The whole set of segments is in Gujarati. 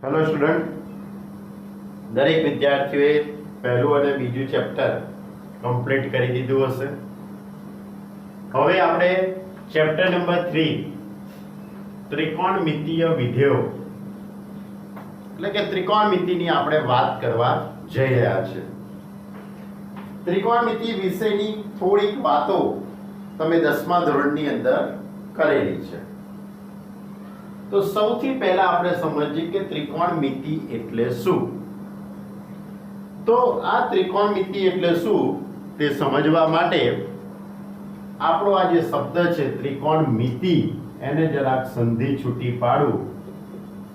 હેલો સ્ટુડન્ટ, દરેક વિદ્યાર્થીઓએ પહેલું અને બીજું ચેપ્ટર કમ્પ્લીટ કરી દીધું હશે. હવે આપણે ચેપ્ટર નંબર 3 ત્રિકોણમિતીય વિધેયો એટલે કે ત્રિકોણમિતિની આપણે વાત કરવા જઈ રહ્યા છીએ. ત્રિકોણમિતિ વિશેની થોડીક વાતો તમે 10મા ધોરણની અંદર કરેલી છે. તો સૌથી પહેલા આપણે સમજીએ કે ત્રિકોણમિતિ એટલે શું. તો આ ત્રિકોણમિતિ એટલે શું તે સમજવા માટે આપણો આ જે શબ્દ છે ત્રિકોણમિતિ એને જરાક સંધિ છૂટી પાડું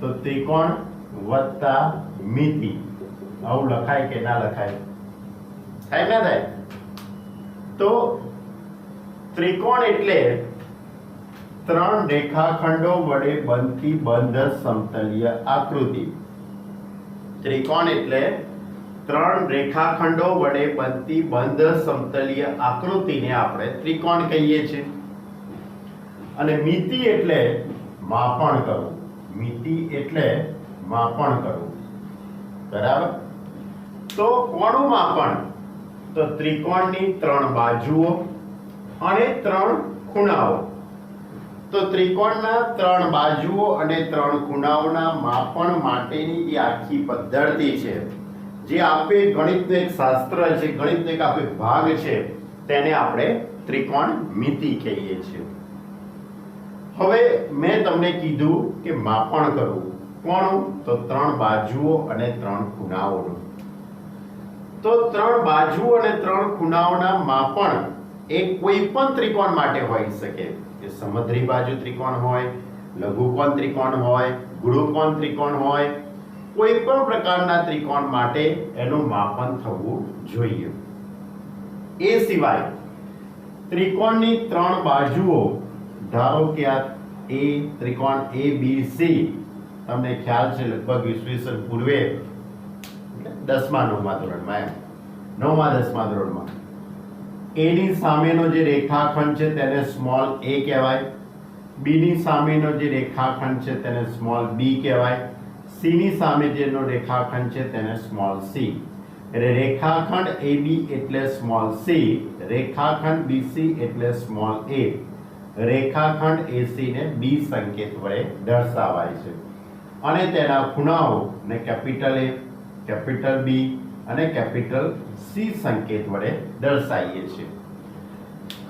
તો ત્રિકોણ વત્તા મિતિ આવું લખાય કે ના લખાય? થાય ના થાય? તો ત્રિકોણ એટલે ત્રણ રેખાખંડો વડે બનતી બંધ સમતલીય આકૃતિ. ત્રિકોણ એટલે ત્રણ રેખાખંડો વડે બનતી બંધ સમતલીય આકૃતિને આપણે ત્રિકોણ કહીએ છીએ. અને મિતિ એટલે માપણ કરવું. મિતિ એટલે માપણ કરવું. બરાબર? તો કોનું માપણ? તો ત્રિકોણની ત્રણ બાજુઓ અને ત્રણ ખૂણાઓ. તો ત્રિકોણના ત્રણ બાજુઓ અને ત્રણ ખૂણાઓના માપન માટેની જે આખી પદ્ધતિ છે, જે આપે ગણિતનું એક શાસ્ત્ર છે, ગણિતનો એક આપે ભાગ છે, તેને આપણે ત્રિકોણમિતિ કહીએ છીએ. હવે મેં તમને કીધું કે માપણ કરવું. કોનું? તો ત્રણ બાજુઓ અને ત્રણ ખૂણાઓનું. તો ત્રણ બાજુઓ અને ત્રણ ખૂણાઓના માપણ એ કોઈ પણ ત્રિકોણ માટે હોઈ શકે. કે સમદ્રી બાજુ ત્રિકોણ હોય, લઘુકોણ ત્રિકોણ હોય, ગુણકોણ ત્રિકોણ હોય, કોઈ પણ પ્રકારના ત્રિકોણ માટે એનું માપન થવું જોઈએ. એ સિવાય ત્રિકોણની ત્રણ બાજુઓ, ધારો કે આ એ ત્રિકોણ ABC, તમને ખ્યાલ છે લગભગ ઈસવીસન પૂર્વે 10મા 9મા ધોરણમાં, એમ 9મા 10મા ધોરણમાં એની સામેનો જે રેખાખંડ છે તેને સ્મોલ a કહેવાય, બી ની સામેનો જે રેખાખંડ છે તેને સ્મોલ b કહેવાય, સી ની સામે જેનો રેખાખંડ છે તેને સ્મોલ c. એટલે રેખાખંડ AB એટલે સ્મોલ c, રેખાખંડ BC એટલે સ્મોલ a, રેખાખંડ AC ને b સંકેત વડે દર્શાવાય છે. અને તેના ખૂણાઓ ને કેપિટલ A, કેપિટલ B અને કેપિટલ C સંકેત વડે દર્શાવીએ છીએ.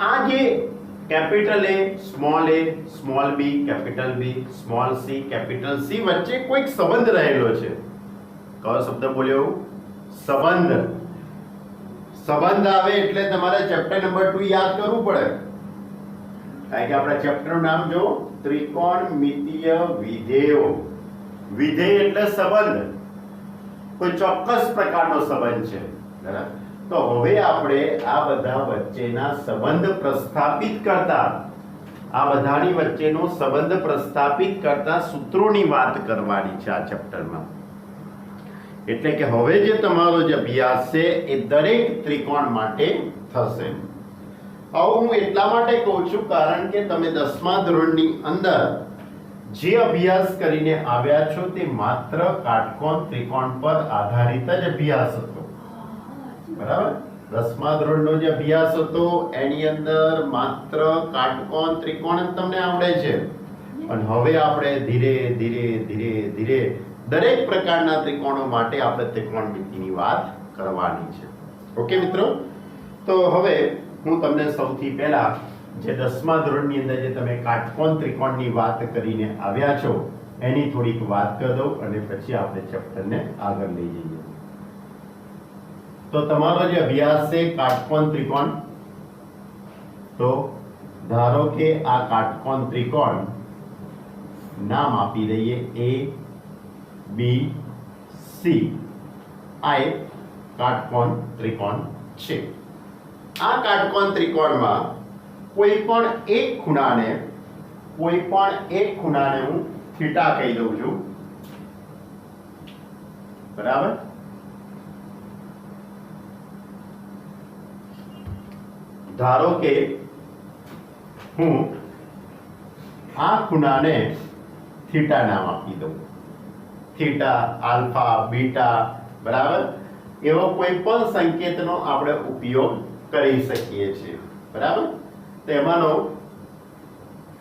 આ જે capital A, small b, capital B, small c, capital C વચ્ચે કોઈક સંબંધ રહેલો છે. કયો શબ્દ બોલ્યો? સંબંધ. સંબંધ આવે એટલે તમારે ચેપ્ટર નંબર 2 યાદ કરવું પડે. કારણ કે આપણા ચેપ્ટરનું નામ જો ત્રિકોણમિતીય વિધેયો. વિધેય એટલે સંબંધ, કોઈ ચોક્કસ પ્રકારનો સંબંધ છે. બરાબર? તો હવે આપણે આ બધા વચ્ચેના સંબંધ પ્રસ્થાપિત કરતા, આ બધાની વચ્ચેનો સંબંધ પ્રસ્થાપિત કરતા સૂત્રોની વાત કરવાની છે આ ચેપ્ટરમાં. એટલે કે હવે જે તમારો જે અભ્યાસ છે એ દરેક ત્રિકોણ માટે થશે. આવું હું એટલા માટે કહું છું કારણ કે તમે 10મા ધોરણની અંદર જે અભ્યાસ કરીને આવ્યા છો તે માત્ર કાટકોણ ત્રિકોણ પર આધારિત જ અભ્યાસ હતો. બરાબર? 10મા ધોરણનો જે અભ્યાસ હતો એની અંદર માત્ર કાટકોણ ત્રિકોણ જ તમને આવડે છે. અને હવે આપણે ધીરે ધીરે ધીરે ધીરે દરેક પ્રકારના ત્રિકોણો માટે આપણે ત્રિકોણમિતિની વાત કરવાની છે. ઓકે મિત્રો? તો હવે હું તમને સૌથી પહેલા જે 10મા ધોરણની અંદર જે તમે કાટકોણ ત્રિકોણની વાત કરીને આવ્યા છો એની થોડીક વાત કરી દઉં અને પછી આપણે ચેપ્ટરને આગળ લઈ જઈએ. તો તમારો જે અભ્યાસ છે કાટકોણ ત્રિકોણ, તો ધારો કે આ કાટકોણ ત્રિકોણ નામ આપી દઈએ A, B, C. આ એક કાટકોણ ત્રિકોણ છે. આ કાટકોણ ત્રિકોણમાં કોઈ પણ એક ખૂણાને હું થીટા કહી દઉં છું. બરાબર? ધારો કે હું આ ખૂણાને થીટા નામ આપી દઉં. થીટા, આલ્ફા, બીટા, બરાબર, એવો કોઈ પણ સંકેતનો આપણે ઉપયોગ કરી શકીએ છીએ, બરાબર. તો એમાંનો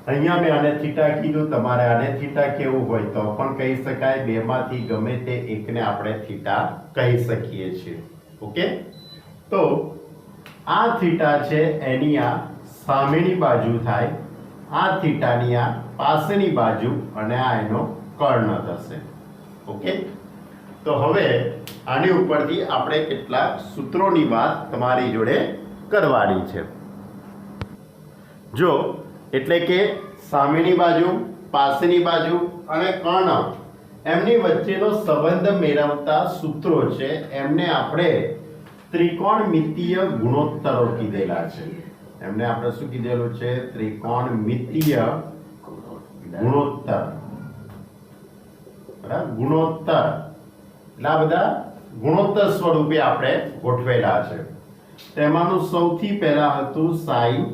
અહીંયા મેં આને થીટા કીધું, તમારે આને થીટા કેવું હોય તો પણ કહી શકાય. બેમાંથી ગમે તે એકને આપણે થીટા કહી શકીએ છીએ. ઓકે, તો આ થીટા છે એની આ સામેની બાજુ થાય, આ થીટાની આ પાસેની બાજુ, અને આ એનો કર્ણ થશે. ઓકે, તો હવે આની ઉપરથી આપણે કેટલાક સૂત્રોની વાત તમારી જોડે કરવાની છે. જો એટલે કે સામેની બાજુ, પાસેની બાજુ અને કર્ણ એમની વચ્ચેનો સંબંધ મેળવતા સૂત્રો છે, એમને આપણે ત્રિકોણમિતીય ગુણોત્તરો કીધેલા છે. એમને આપણે શું કીધેલું છે? ત્રિકોણમિતીય ગુણોત્તર. બરાબર, ગુણોત્તર એટલે આ બધા ગુણોત્તર સ્વરૂપે આપણે ગોઠવેલા છે. તેમાંનું સૌથી પહેલા હતું sine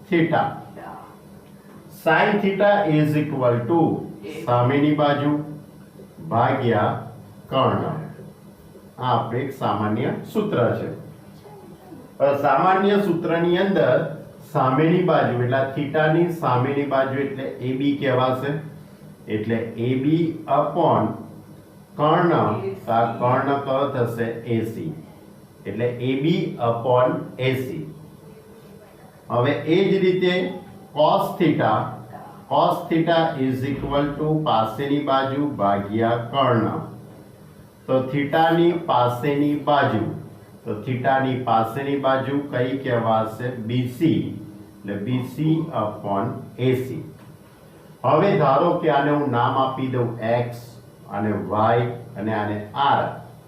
theta. Sine theta is equal to સામેની બાજુ ભાગ્યા કર્ણ. આ આપણે એક સામાન્ય સૂત્ર છે. સામાન્ય સૂત્રની અંદર સામેની બાજુ એટલે થીટાની સામેની બાજુ એટલે AB કહેવાશે. એટલે AB અપોન કર્ણ, આ કર્ણ કયો થશે? AC. એટલે AB અપોન AC. હવે એ જ રીતે cos theta is equal to પાસેની બાજુ ભાગ્યા કર્ણ. તો થીટાની પાસેની બાજુ, તો થીટાની પાસેની બાજુ કઈ કહેવાશે? BC. એટલે BC અપોન AC. હવે ધારો કે આને હું નામ આપી દઉં x, અને y, અને આને r.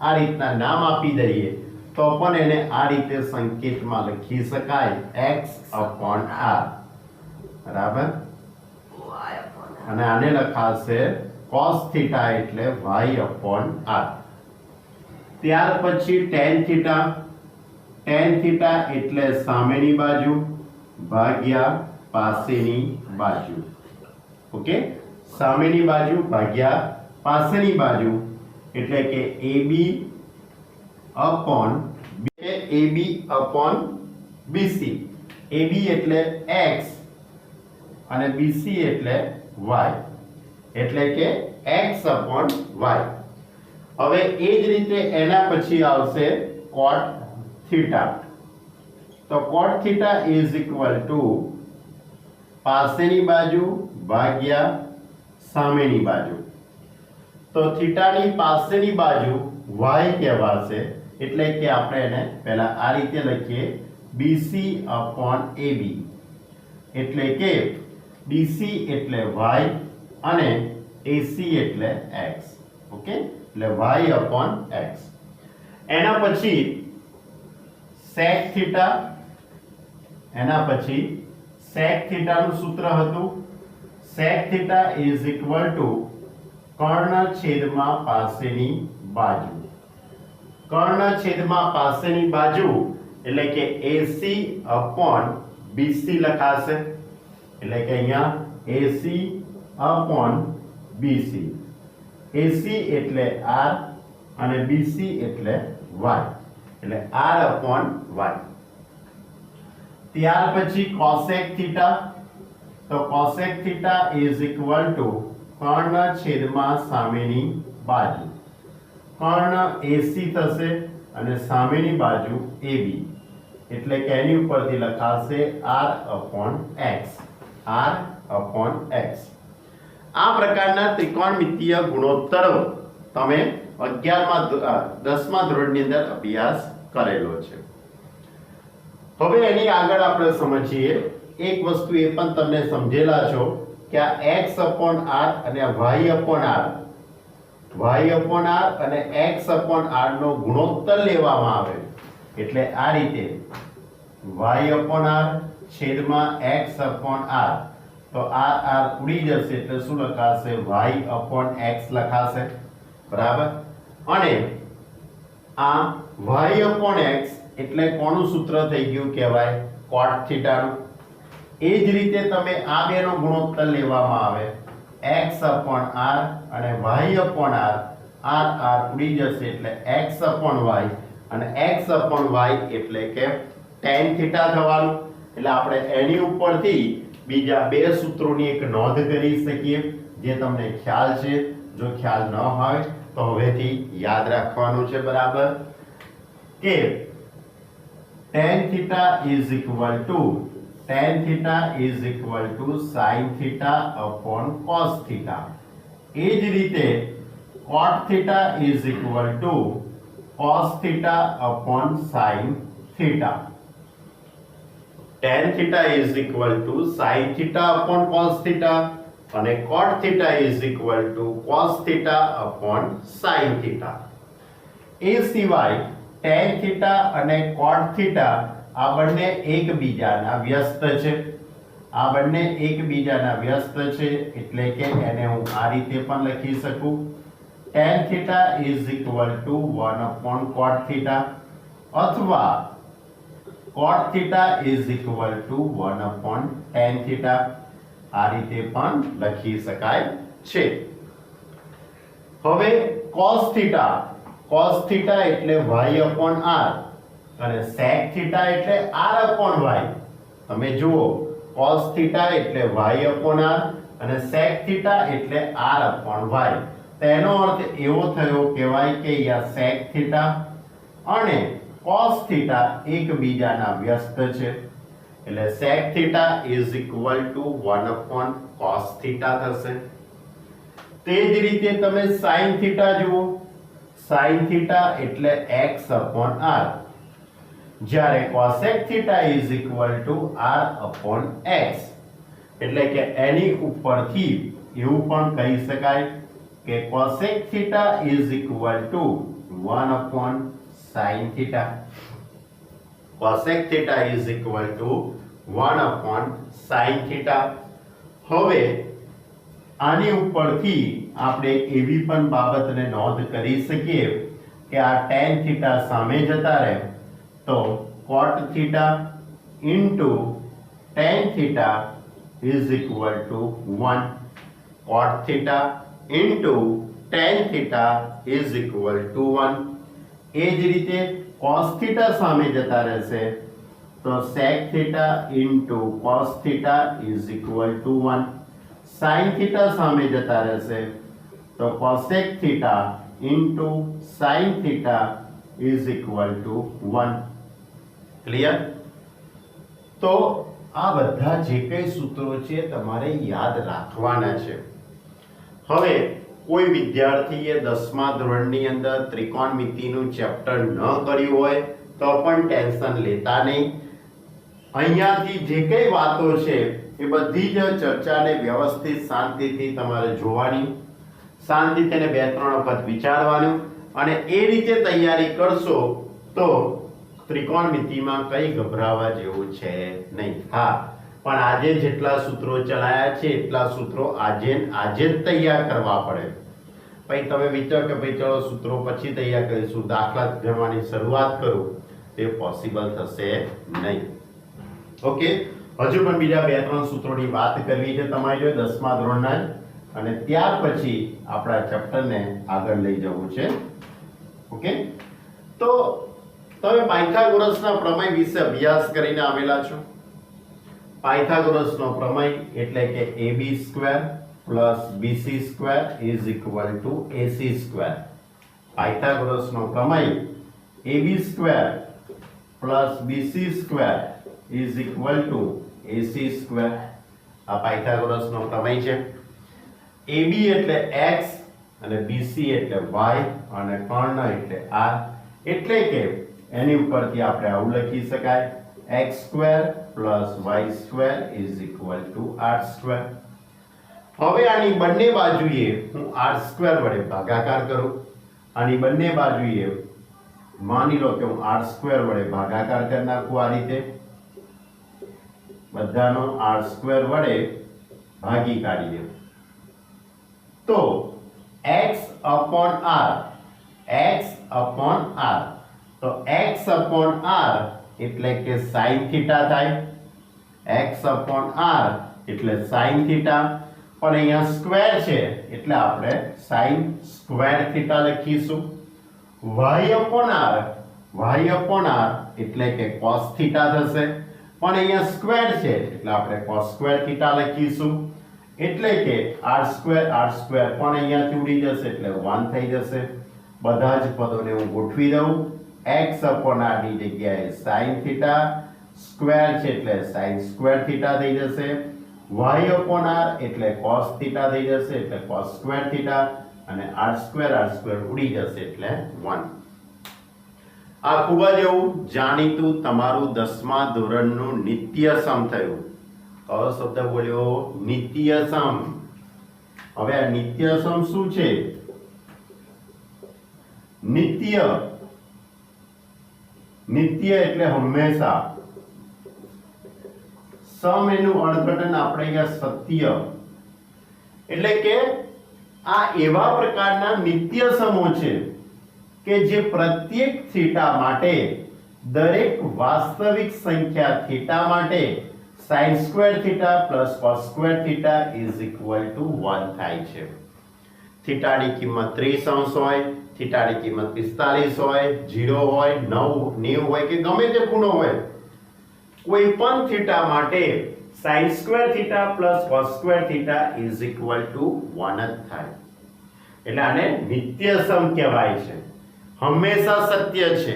આ રીતના નામ આપી દઈએ તો પણ એને આ રીતે સંકેતમાં લખી શકાય, x અપોન r. બરાબર, અને આને લખાશે cos theta એટલે y અપોન r. ત્યાર પછી tan theta. tan theta એટલે સામેની બાજુ ભાગ્યા પાસેની બાજુ. ઓકે, સામેની બાજુ ભાગ્યા પાસેની બાજુ એટલે કે AB અપોન BC. AB એટલે x અને BC એટલે y, એટલે કે x અપોન y. હવે એ જ રીતે એના પછી આવશે cot theta. તો cot theta is equal to પાસેની બાજુ ભાગ્યા સામેની બાજુ. તો થીટાની પાસેની બાજુ y કહેવાશે. એટલે કે આપણે એને પહેલા આ રીતે લખીએ, BC અપોન AB. એટલે કે BC એટલે y અને AC એટલે x. ઓકે, એટલે y અપોન x. એના પછી sec theta. એના પછી sec theta નું સૂત્ર હતું sec theta is equal to કર્ણ છેદમાં પાસેની બાજુ. કર્ણ છેદમાં પાસેની બાજુ એટલે કે AC અપોન BC લખાશે. એટલે કે અહીંયા AC અપોન BC. AC એટલે R અને BC એટલે Y. એટલે R અપોન Y. ત્યાર પછી cosec theta. તો cosec theta is equal to કર્ણ છેદમાં સામેની બાજુ. કર્ણ AC થશે અને સામેની બાજુ AB. એટલે કે એની ઉપરથી લખાશે R upon X. R upon X. આ પ્રકારના ત્રિકોણમિતીય ગુણોત્તરો તમે 10મા ધોરણની અંદર અભ્યાસ કરેલો છે. હવે એની આગળ આપણે સમજીએ એક વસ્તુ એ પણ તમને સમજેલા છો કે આ x અપોન r અને y upon r, y upon r અને x અપોન r નો ગુણોત્તર લેવામાં આવે એટલે આ રીતે y અપોન r છેદમાં x અપોન r. તો r r ઉડી જશે એટલે શું લખાશે? y અપોન x લખાશે. બરાબર, અને આ y અપોન x એટલે કોનું સૂત્ર થઈ ગયું કહેવાય? cot theta નું. એ જ રીતે તમે આ બેનો ગુણોત્તર લેવામાં આવે x અપોન r અને y અપોન r, r ઉડી જશે એટલે x upon y અને x upon y એટલે કે tan થીટા થવાનું. એટલે આપણે એની ઉપરથી બીજા બે સૂત્રોની એક નોંધ કરી શકીએ જે તમને ખ્યાલ છે. જો ખ્યાલ ન હોય તો હવેથી યાદ રાખવાનું છે બરાબર કે tan theta is equal to sin theta upon cos theta. એ જ રીતે cot theta is equal to cos theta upon sin theta. tan theta is equal to sin theta upon cos theta અને cot theta is equal to cos theta upon sin theta. એ સિવાય tan theta અને cot theta આ બંને એકબીજાના વ્યસ્ત છે. આ બંને એકબીજાના વ્યસ્ત છે એટલે કે એને હું આ રીતે પણ લખી શકું. tan theta is equal to 1 upon cot theta અથવા cot theta is equal to 1 upon tan theta. આ રીતે પણ લખી શકાય છે. હવે cos theta એટલે y upon r અને sec theta એટલે r upon y. તમે જુઓ cos theta એટલે y upon r અને sec theta એટલે r upon y. તેનો અર્થ એવો થયો કહેવાય કે યા sec theta અને cos theta એકબીજાના વ્યસ્ત છે. એટલે sec theta is equal to 1 upon cos theta થશે. તે જ રીતે તમે sin theta જુઓ. sin theta એટલે x upon r જ્યારે cosec theta is equal to r upon x. એટલે કે એની ઉપરથી એવું પણ કહી શકાય કે cosec theta is equal to 1 upon sin theta. cosec theta is equal to 1 upon sin theta. હવે આની ઉપરથી આપણે એવી પણ બાબતને નોંધ કરી શકીએ કે આ tan theta સામે જતા રહે તો cot theta into tan theta is equal to 1. cot theta into tan theta is equal to 1. એ જ રીતે cos theta સામે જતા રહેશે તો sec theta into cos theta is equal to 1. sin theta સામે જતા રહેશે તો cosec theta into sin theta is equal to 1. Clear? તો આ બધા જે કંઈ સૂત્રો છે તમારે યાદ રાખવાના છે. હવે કોઈ વિદ્યાર્થીએ 10મા ધોરણની અંદર ત્રિકોણમિતિનું ચેપ્ટર ન કર્યું હોય તો પણ ટેન્શન લેતા નહીં. અહીંયાથી જે કંઈ વાતો છે એ બધી જ ચર્ચાને વ્યવસ્થિત શાંતિથી તમારે જોવાની, શાંતિથી તેને 2-3 વખત વિચારવાનું અને એ રીતે તૈયારી કરશો તો ત્રિકોણમિતિમાં કંઈ ગભરાવા જેવું છે નહીં. હા, પણ આજે જેટલા સૂત્રો ચલાયા છે એટલા સૂત્રો આજે જ તૈયાર કરવા પડે. પછી તમે વિચારો કે ભાઈ ચલો સૂત્રો પછી તૈયાર કરીશું, દાખલા ગણવાની શરૂઆત કરું, તે પોસિબલ થશે નહીં. ઓકે, હજુ પણ બીજા 2-3 સૂત્રોની વાત કરવી છે તમારે જો 10મા ધોરણના જ, અને ત્યાર પછી આપણા ચેપ્ટરને આગળ લઈ જવું છે. ઓકે, તો તમે પાયથાગોરસના પ્રમેય વિશે અભ્યાસ કરીને આવેલા છો. પાયથાગોરસનો પ્રમેય એટલે કે ab² + bc² is equal to ac². પાયથાગોરસનો પ્રમેય ab² + bc² is equal to ac². આ પાયથાગોરસનો પ્રમેય છે. ab એટલે x અને bc એટલે y અને કર્ણ એટલે r. એટલે કે એની ઉપરથી આપણે આવું લખી શકાય x² + y² is equal to r². હવે આની બંને બાજુએ હું r² વડે ભાગાકાર કરું. આની બંને બાજુએ માની લો કે હું r² વડે ભાગાકાર કરી નાખું. આ રીતે બધાનો r² વડે ભાગી કાઢીએ તો x upon r તો x upon r એટલે કે sin theta થાય. x upon r એટલે sin theta. પણ અહીંયા સ્ક્વેર છે એટલે આપણે sin સ્ક્વેર થીટા લખીશું. y upon r એટલે કે cos થીટા થશે, પણ અહીંયા સ્ક્વેર છે એટલે આપણે cos સ્ક્વેર થીટા લખીશું. એટલે કે r સ્ક્વેર પણ અહીંયાથી ઉડી જશે એટલે 1 થઈ જશે. બધા જ પદોને હું ગોઠવી દઉં. x upon r ની જગ્યાએ sin થીટા, સ્ક્વેર છે એટલે sin સ્ક્વેર થીટા થઈ જશે. y upon r એટલે cos થીટા થઈ જશે એટલે cos સ્ક્વેર થીટા, અને r સ્ક્વેર ઉડી જશે એટલે 1. આ ખૂબ જ એવું જાણીતું તમારું 10મા ધોરણનું નિત્ય સમ થયું. કયો શબ્દ બોલ્યો? નિત્ય સમ. હવે આ નિત્ય સમ શું છે? નિત્ય એટલે હંમેશા. સમ એનું અર્થઘટન આપણે અહીંયા સત્ય. એટલે કે આ એવા પ્રકારના નિત્ય સમો છે કે જે પ્રત્યેક થીટા માટે, દરેક વાસ્તવિક સંખ્યા થીટા માટે sin square theta plus cos square theta is equal two 1 થાય છે. થીટાની કિંમત 30 અંશ હોય, થીટાની કિંમત 45 હોય, 0 હોય, 90 હોય કે ગમે તે ખૂણો હોય, કોઈ પણ થીટા માટે sin square theta plus cos square theta is equal two 1 જ થાય. એટલે આને નિત્ય સમ કહેવાય છે, હંમેશા સત્ય છે.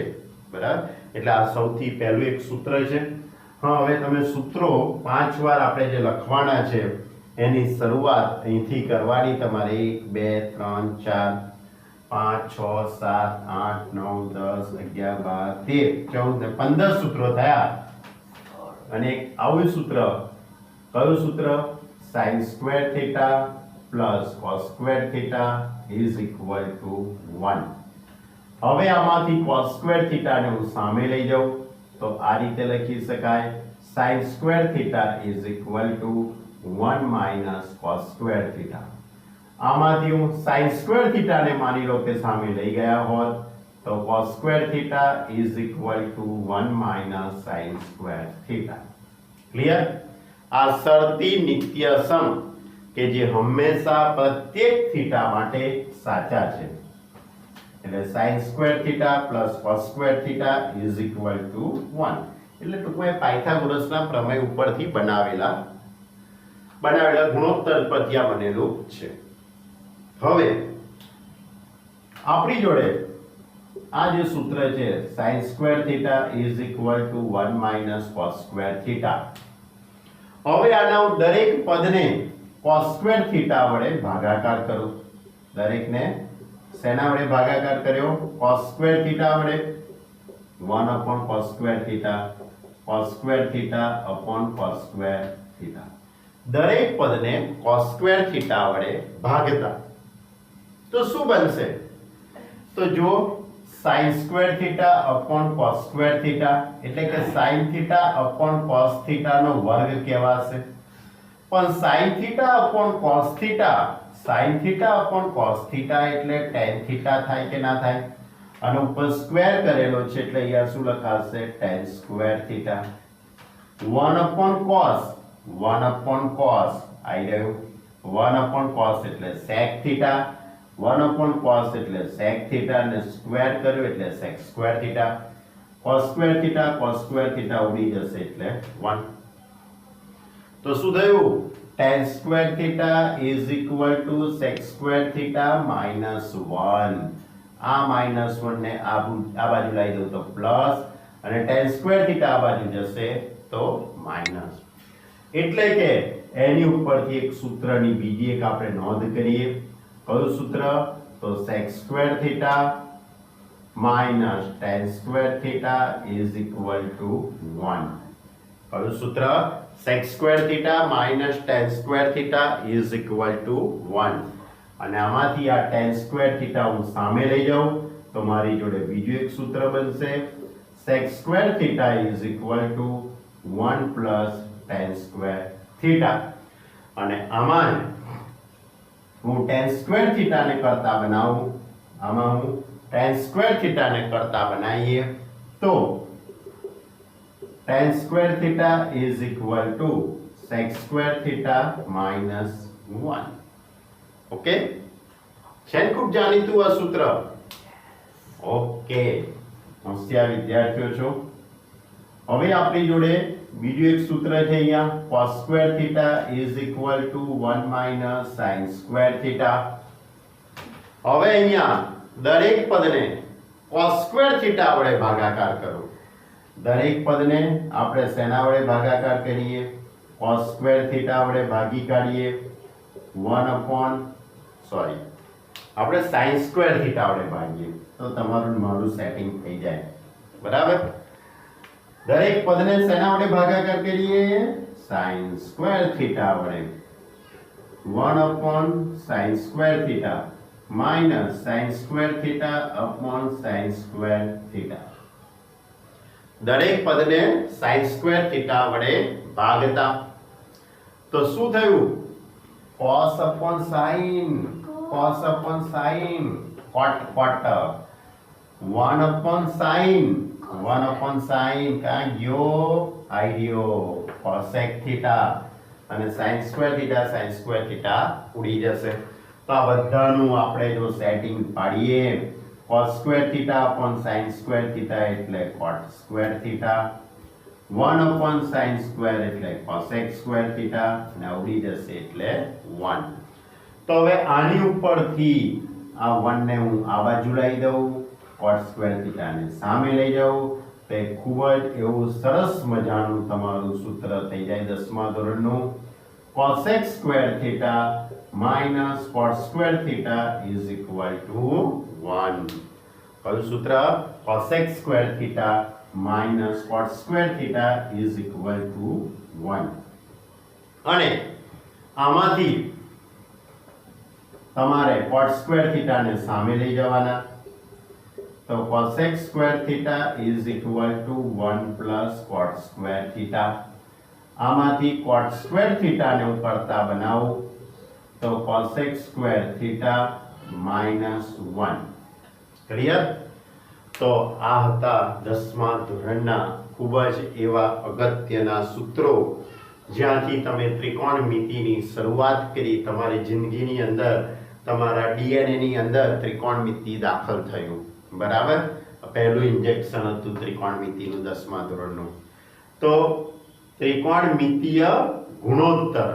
બરાબર? એટલે આ સૌથી પહેલું એક સૂત્ર છે. હા, હવે તમે સૂત્રો 5 વાર આપણે જે લખવાના છે એની શરૂઆત અહીંથી કરવાની તમારે. 1 2 3 4 5 6 7 8 9 10 11 12 13 14 15 સૂત્રો થયા. અને એક આવું સૂત્ર, કયું સૂત્ર? sin square theta plus cos square theta is equal two 1. હવે આમાંથી cos સ્ક્વેર થીટા ને હું સામે લઈ જાઉં તો આ રીતે લખી શકાય, sin square theta is equal two 1 minus cos square theta. આમાંથી હું sin સ્ક્વેર થીટા ને માની લો કે સામે લઈ ગયા હોત તો cos square theta is equal two 1 minus sin square theta. Clear? આ શરતી નિત્ય સમ કે જે હંમેશા પ્રત્યેક થીટા માટે સાચા છે. એટલે sin square theta plus cos square theta is equal two 1. એટલે ટૂંકમાં પાયથાગોરસના પ્રમેય ઉપરથી બનાવેલા ગુણોત્તર પરથી આ બનેલું છે. હવે આપણી જોડે આ જે સૂત્ર છે sin square theta is equal two 1 minus cos square theta. હવે આના દરેક પદને cos સ્ક્વેર થીટા વડે ભાગાકાર કરું. દરેકને શેના વડે ભાગાકાર કર્યો? cos સ્ક્વેર થીટા વડે. 1 upon cos square theta, cos square theta upon cos square theta. દરેક પદને cos સ્ક્વેર થીટા વડે ભાગતા તો શું બનશે? તો જો sin square theta upon cos square theta એટલે કે sin theta upon cos theta નો વર્ગ કહેવાશે. પણ sin theta upon cos theta, sin theta upon cos theta એટલે tan થીટા થાય કે ના થાય? અને ઉપર સ્ક્વેર કરેલો છે એટલે અહીંયા શું લખાશે? tan square theta. 1 upon cos આવી રહ્યું. 1 upon cos એટલે sec થીટા, 1 upon cos એટલે sec થીટા ને સ્ક્વેર કર્યો એટલે sec square theta. cos square theta ઉડી જશે એટલે 1. તો શું થયું? tan square theta is equal two sec square theta minus 1. આ માઈનસ 1 ને આ બાજુ લઈ દઉં તો પ્લસ, અને tan સ્ક્વેર થીટા આ બાજુ જશે તો માઈનસ. એટલે કે એની ઉપરથી એક સૂત્રની બીજી એક આપણે નોંધ કરીએ. કયું સૂત્ર? તો sec square theta minus tan square theta is equal two 1. કયું સૂત્ર? sec square theta minus tan square theta is equal two 1. અને આમાંથી આ tan સ્ક્વેર થીટા હું સામે લઈ જાઉં તો મારી જોડે બીજું એક સૂત્ર બનશે, sec square theta is equal two 1 plus tan square theta. અને આમાં હું tan સ્ક્વેર થીટા ને કરતા બનાવું, આમાં હું tan સ્ક્વેર થીટા ને કરતા બનાવીએ તો tan square theta is equal two sec square theta minus 1. Okay, છે ને ખૂબ જાણીતું આ સૂત્ર? ઓકે, હોશિયાર વિદ્યાર્થીઓ છો. હવે આપણી જોડે બીજું એક સૂત્ર છે અહીંયા, cos square theta is equal two 1 minus sin square theta. હવે અહીંયા દરેક પદને cos સ્ક્વેર થીટા વડે ભાગાકાર કરો. દરેક પદને આપણે શેના વડે ભાગાકાર કરીએ? cos સ્ક્વેર થીટા વડે ભાગી કાઢીએ. 1 અપોન સોરી આપણે sin સ્ક્વેર થીટા વડે ભાગીએ તો તમારું મારું સેટિંગ થઈ જાય. બરાબર, દરેક પદને શેના વડે ભાગાકાર કરીએ? sin સ્ક્વેર થીટા વડે. 1 upon sin square theta minus sin square theta upon sin square theta. દરેક પદને sin સ્ક્વેર થીટા વડે ભાગતા તો શું થયું? cos upon sin, cos upon sin, cot cot. 1 upon sin, 1 upon sin કાં ગયો? આઈડિયો cosec થીટા અને sin સ્ક્વેર થીટા ઉડી જશે. તો આ બધાનું આપણે જો સેટિંગ પાડીએ, cos square theta upon sin square theta એટલે cot square theta, 1 upon sin square એટલે cosec સ્ક્વેર થીટા અને ઉડી જશે એટલે 1. તો હવે આની ઉપરથી આ 1 ને હું આ બાજુ લઈ દઉં, cot સ્ક્વેર થીટા ને સામે લઈ જાઉં તો એ ખૂબ જ એવું સરસ મજાનું તમારું સૂત્ર થઈ જાય 10મા ધોરણનું. cosec square theta minus cot square theta is equal two 1. કયું સૂત્ર? cosec square theta minus cot square theta is equal two 1. અને આમાંથી તમારે cot સ્ક્વેર થીટા ને સામે લઈ જવાના તો cosec square theta is equal two 1 plus cot square theta. આમાંથી cot સ્ક્વેર થીટા ને હું કરતા બનાવું તો cosec square theta minus 1. Clear? તો આ હતા 10મા ધોરણના ખૂબ જ એવા અગત્યના સૂત્રો જ્યાંથી તમે ત્રિકોણમિતિની શરૂઆત કરી. તમારી જિંદગીની અંદર તમારા ડીએનએ ની અંદર ત્રિકોણમિતિ દાખલ થયું. બરાબર, પહેલું ઇન્જેક્શન હતું ત્રિકોણમિતિનું 10મા ધોરણનું. તો ત્રિકોણમિતિય ગુણોત્તર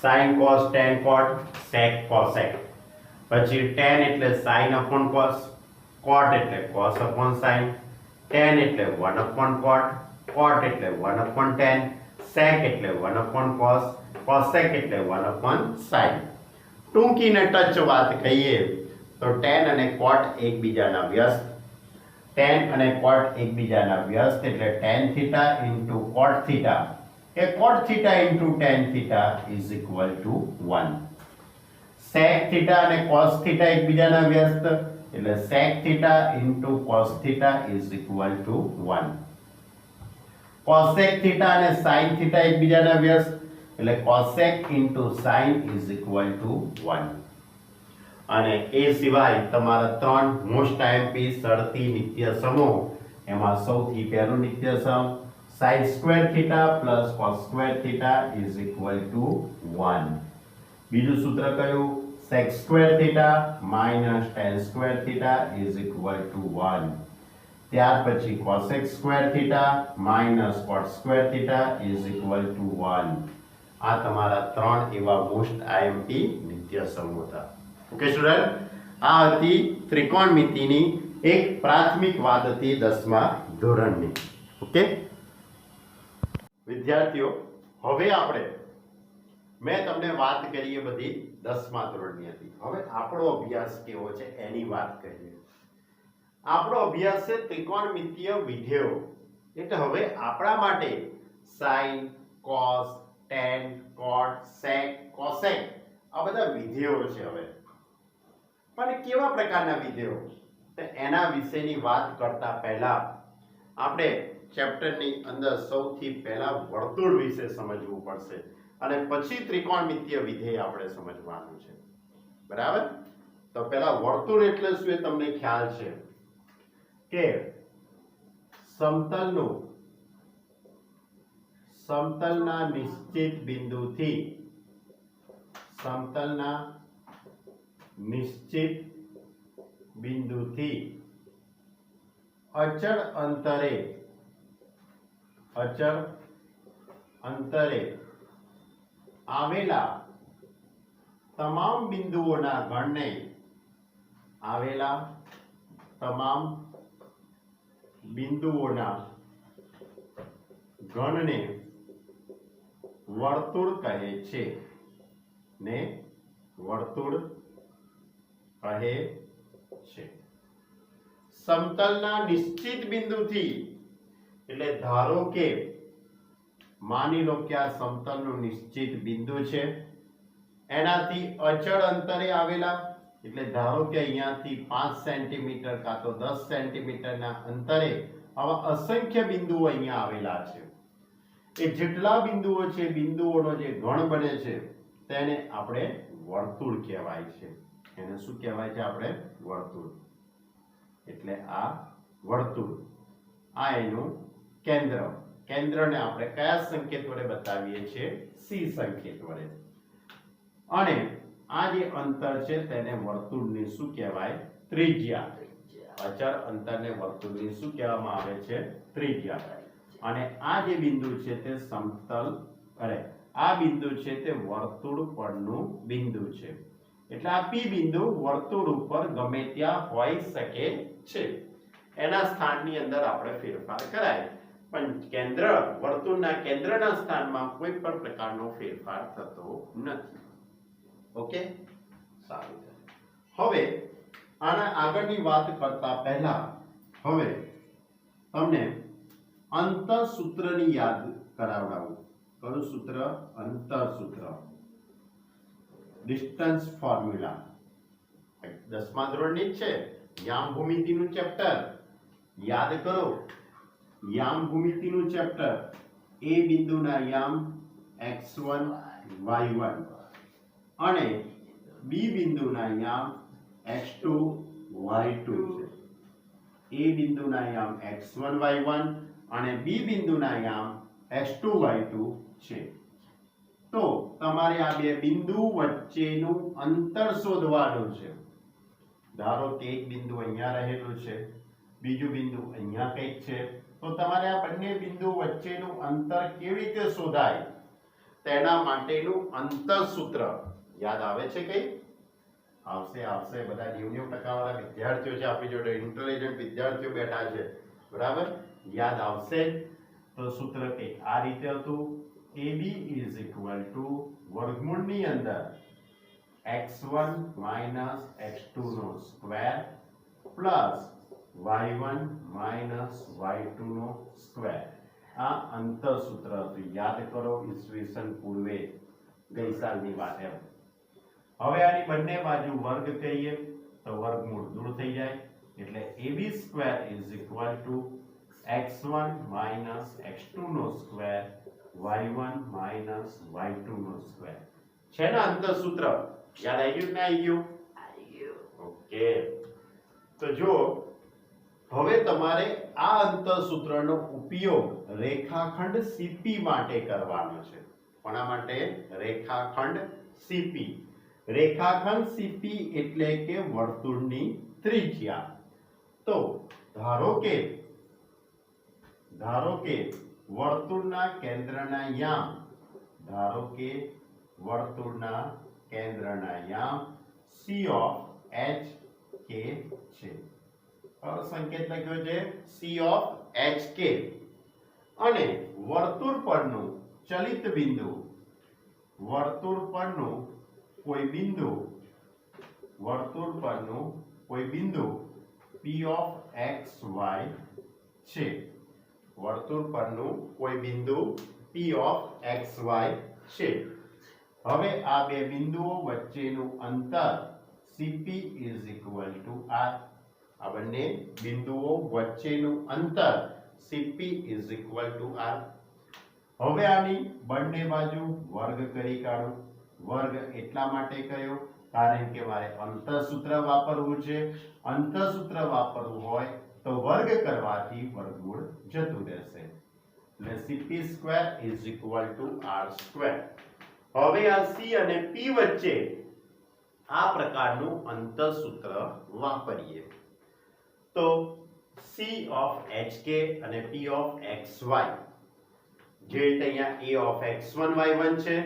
sin cos tan cot sec cosec, પછી tan એટલે sin upon cos, cot એટલે cos upon sin, tan એટલે 1 upon cot, cot એટલે 1 upon tan, sec એટલે 1 upon cos, cosec એટલે 1 upon sin. ટૂંકીને ટચ વાત કહીએ તો tan અને cot એકબીજાના વ્યસ્ત, tan અને cot એકબીજાના વ્યસ્ત એટલે tan theta into cot theta A cot theta into tan theta is equal two 1. sec theta અને cos થીટા એકબીજાના વ્યસ્ત એટલે sec theta into cos theta is equal two 1. cosec theta અને sin થીટા એકબીજાના વ્યસ્ત એટલે cosec into sin is equal two 1. અને એ સિવાય તમારા 3 મોસ્ટ આઈએમપી શરતી નિત્યસમો, એમાં સૌથી પહેલું નિત્યસમ sin square theta plus cos square theta is equal two 1. બીજું સૂત્ર કયું? sec square theta minus tan square theta is equal two 1. ત્યાર પછી cosec square theta minus cot square theta is equal two 1. આ તમારા 3 એવા મોસ્ટ આઈએમપી નિત્યસમો હતા. ઓકે સ્ટુડન્ટ, આ હતી ત્રિકોણમિતિની એક પ્રાથમિક વાત હતી 10મા ધોરણની. ઓકે વિદ્યાર્થીઓ, હવે આપણે મેં તમને વાત કરી એ બધી 10મા ધોરણની હતી. હવે આપણો અભ્યાસ કેવો છે એની વાત કરીએ. આપણો અભ્યાસ છે ત્રિકોણમિતિય વિધેયો. એટલે હવે આપણા માટે sin, cos, tan, cot, sec, cosec આ બધા વિધેયો છે. હવે પણ કેવા પ્રકારના વિધેયો તો એના વિશેની વાત કરતા પહેલા આપણે ચેપ્ટરની અંદર સૌથી પહેલા વર્તુળ વિશે સમજવું પડશે અને પછી ત્રિકોણમિતિય વિધેય આપણે સમજવાનું છે. બરાબર, તો પહેલા વર્તુળ એટલે શું એ તમને ખ્યાલ છે કે સમતલના નિશ્ચિત બિંદુથી સમતલના નિશ્ચિત બિંદુથી અચળ અંતરે આવેલા તમામ બિંદુઓના ગણને વર્તુળ કહે છે ને વર્તુળ કહે છે. સમતલના નિશ્ચિત બિંદુથી એટલે ધારો કે માની લો કે આ સમતલનું નિશ્ચિત બિંદુ છે, એનાથી અચળ અંતરે આવેલા એટલે ધારો કે અહીંયાથી 5 સેન્ટીમીટર કાં તો 10 સેન્ટીમીટરના અંતરે આવા અસંખ્ય બિંદુઓ અહીંયા આવેલા છે. એ જેટલા બિંદુઓ છે, બિંદુઓનો જે ગણ બને છે તેને આપણે વર્તુળ કહેવાય છે. એને શું કહેવાય છે? આપણે વર્તુળ. એટલે આ વર્તુળ, આ એનું કેન્દ્રને આપણે કયા સંકેત વડે બતાવીએ છીએ? સી સંકેત વડે. અને આ જે અંતર છે તેને વર્તુળની શું કહેવાય? ત્રિજ્યા. અચળ અંતરને વર્તુળની શું કહેવામાં આવે છે? ત્રિજ્યા. અને આ જે બિંદુ છે તે આ બિંદુ છે તે વર્તુળ પરનું બિંદુ છે. એટલે આ પી બિંદુ વર્તુળ ઉપર ગમે ત્યાં હોઈ શકે છે. એના સ્થાનની અંદર આપણે ફેરફાર કરાય, પણ વર્તુળના કેન્દ્રના સ્થાનમાં કોઈ પણ પ્રકારનો ફેરફાર થતો નથી. ઓકે, સારું. હવે આના આગળની વાત કરતા પહેલા હવે તમને અંતઃસૂત્રની યાદ કરાવડાવું. કયું સૂત્ર? અંતઃસૂત્ર, ડિસ્ટન્સ ફોર્મ્યુલા. 10મા ધોરણની જ છે. યામ ભૂમિતિનું ચેપ્ટર યાદ કરો. યામ ભૂમિતિનું ચેપ્ટર. એ બિંદુના યામ x1 y1 અને બી બિંદુના યામ x2 y2 છે. એ બિંદુના યામ x1 y1 અને બી બિંદુના યામ x2 y2 છે. તો તમારે આ બે બિંદુ વચ્ચેનું અંતર શોધવાનું છે. ધારો કે એક બિંદુ અહીંયા રહેલું છે, બીજું બિંદુ અહીંયા કંઈક છે, તો તમારે આ બંને બિંદુ વચ્ચેનું અંતર કેવી રીતે શોધાય તેના માટેનું અંતઃસૂત્ર યાદ આવે છે? કઈ આવશે. બધા 90% વાળા વિદ્યાર્થીઓ છે આપણી જોડે, ઇન્ટેલિજન્ટ વિદ્યાર્થીઓ બેઠા છે, બરાબર? યાદ આવશે. તો સૂત્ર કંઈક આ રીતે હતું. AB is equal to વર્ગમૂળની અંદર x1 minus x2 નો square plus y1 minus y2 નો સ્ક્વેર. આ અંતઃસૂત્ર હતું. યાદ કરો, ઈસવીસન પૂર્વે ગઈ સાલની વાત. એમ હવે આની બંને બાજુ વર્ગ કરીએ તો વર્ગમૂળ દૂર થઈ જાય. એટલે AB square is equal to x1 minus x2 નો સ્ક્વેર y1 minus y2 નો સ્ક્વેર. છે ને અંતઃસૂત્ર? યાદ આવી ગયું કે ના આવી ગયું? ઓકે. તો જો હવે તમારે આ અંતઃસૂત્રનો ઉપયોગ રેખાખંડ CP માટે કરવાનો છે. કોના માટે? રેખાખંડ CP. રેખાખંડ CP એટલે કે વર્તુળની ત્રિજ્યા. તો ધારો કે વર્તુળના કેન્દ્રના યામ C of H K છે. સંકેત લખ્યો છે C of H K. અને વર્તુળ પરનું ચલિત બિંદુ, વર્તુળ પરનું કોઈ બિંદુ P of x y છે. વર્તુળ પરનું કોઈ બિંદુ P of x y છે. હવે આ બે બિંદુઓ વચ્ચેનું અંતર CP is equal to r. આ બંને બિંદુઓ વચ્ચેનું અંતર CP is equal to r. હવે આની બંને બાજુ વર્ગ કરી કાઢો. વર્ગ એટલા માટે કર્યો કારણ કે મારે અંતઃસૂત્ર વાપરવું છે. અંતઃસૂત્ર વાપરવું હોય તો વર્ગ કરવાથી વર્ગમૂળ જતું રહેશે. એટલે CP square is equal to r square. હવે આ C અને P વચ્ચે આ પ્રકારનું અંતરસૂત્ર વાપરીએ તો C of HK અને P of XY જે રીતે અહીંયા A of X1 Y1 છે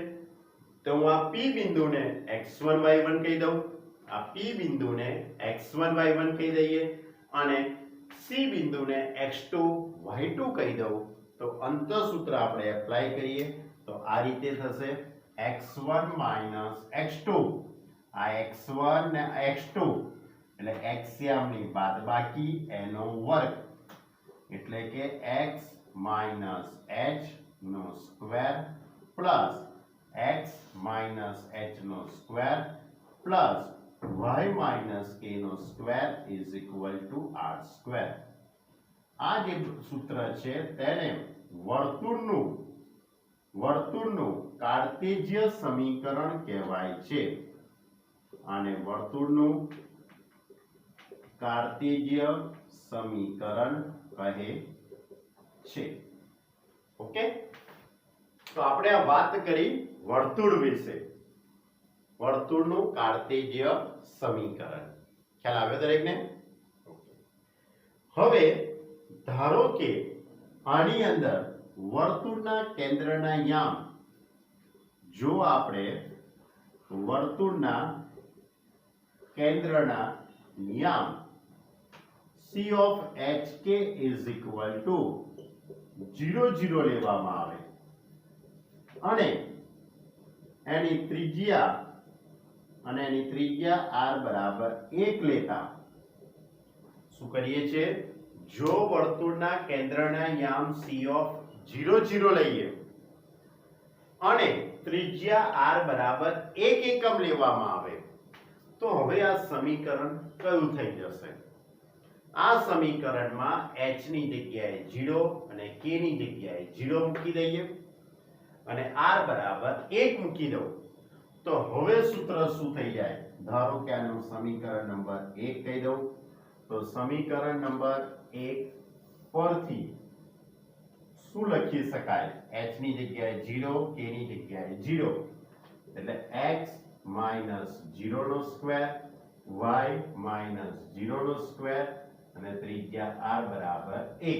તો હું આ P બિંદુને X1 Y1 કહી દઉં, આ P બિંદુને X1 Y1 કહી દઈએ અને C બિંદુને X2 Y2 કહી દઉં તો અંતરસૂત્ર આપણે એપ્લાય કરીએ તો આ રીતે થશે x1 x2 આ x1 ને x2 એટલે xm ની બાદબાકી એનો વર્ગ એટલે કે x h નો સ્ક્વેર પ્લસ x h નો સ્ક્વેર પ્લસ y k નો square is equal to r square. આ જે સૂત્ર છે તેને વર્તુળનું કાર્ટેશિય સમીકરણ કહેવાય છે અને વર્તુળનું કાર્ટેશિય સમીકરણ કહે છે. ઓકે, તો આપણે આ વાત કરી વર્તુળ વિશે, વર્તુળનું કાર્ટેશિય સમીકરણ. ખ્યાલ આવ્યો દરેકને? હવે ધારો કે આની અંદર વર્તુળના કેન્દ્રના યામ, જો આપણે વર્તુળના કેન્દ્રના યામ C of HK is equal to 0 0 લેવામાં આવે અને એની ત્રિજ્યા r બરાબર 1 લેતા શું કરીએ છીએ? જો વર્તુળના કેન્દ્રના યામ C of 0 0 લઈએ અને ત્રિજ્યા r બરાબર 1 એકમ લેવામાં આવે તો હવે આ સમીકરણ કયું થઈ જશે? આ સમીકરણમાં h ની જગ્યાએ 0 અને k ની જગ્યાએ 0 મૂકી દઈએ અને r બરાબર 1 મૂકી દઉં તો હવે સૂત્ર શું થઈ જાય? ધારો કે આનું સમીકરણ નંબર 1 કહી દઉં તો સમીકરણ નંબર 1 પરથી શું લખી શકાય? h ની જગ્યાએ 0 k ની જગ્યાએ 0 એટલે x 0 નો સ્ક્વેર y 0 નો સ્ક્વેર અને ત્રિજ્યા r બરાબર 1.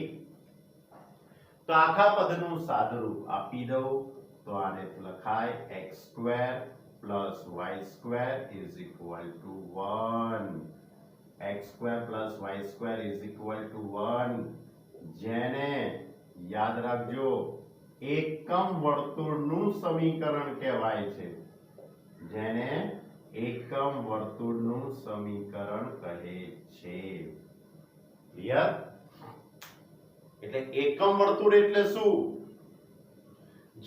તો આખા પદનું સાદુરૂપ આપી દઉં તો આને લખાય x square plus y square is equal two 1. x square plus y square is equal two 1 જેને યાદ રાખજો એકમ વર્તુળનું સમીકરણ કહેવાય છે, જેને એકમ વર્તુળનું સમીકરણ કહે છે. ક્લિયર? એટલે એકમ વર્તુળ એટલે શું?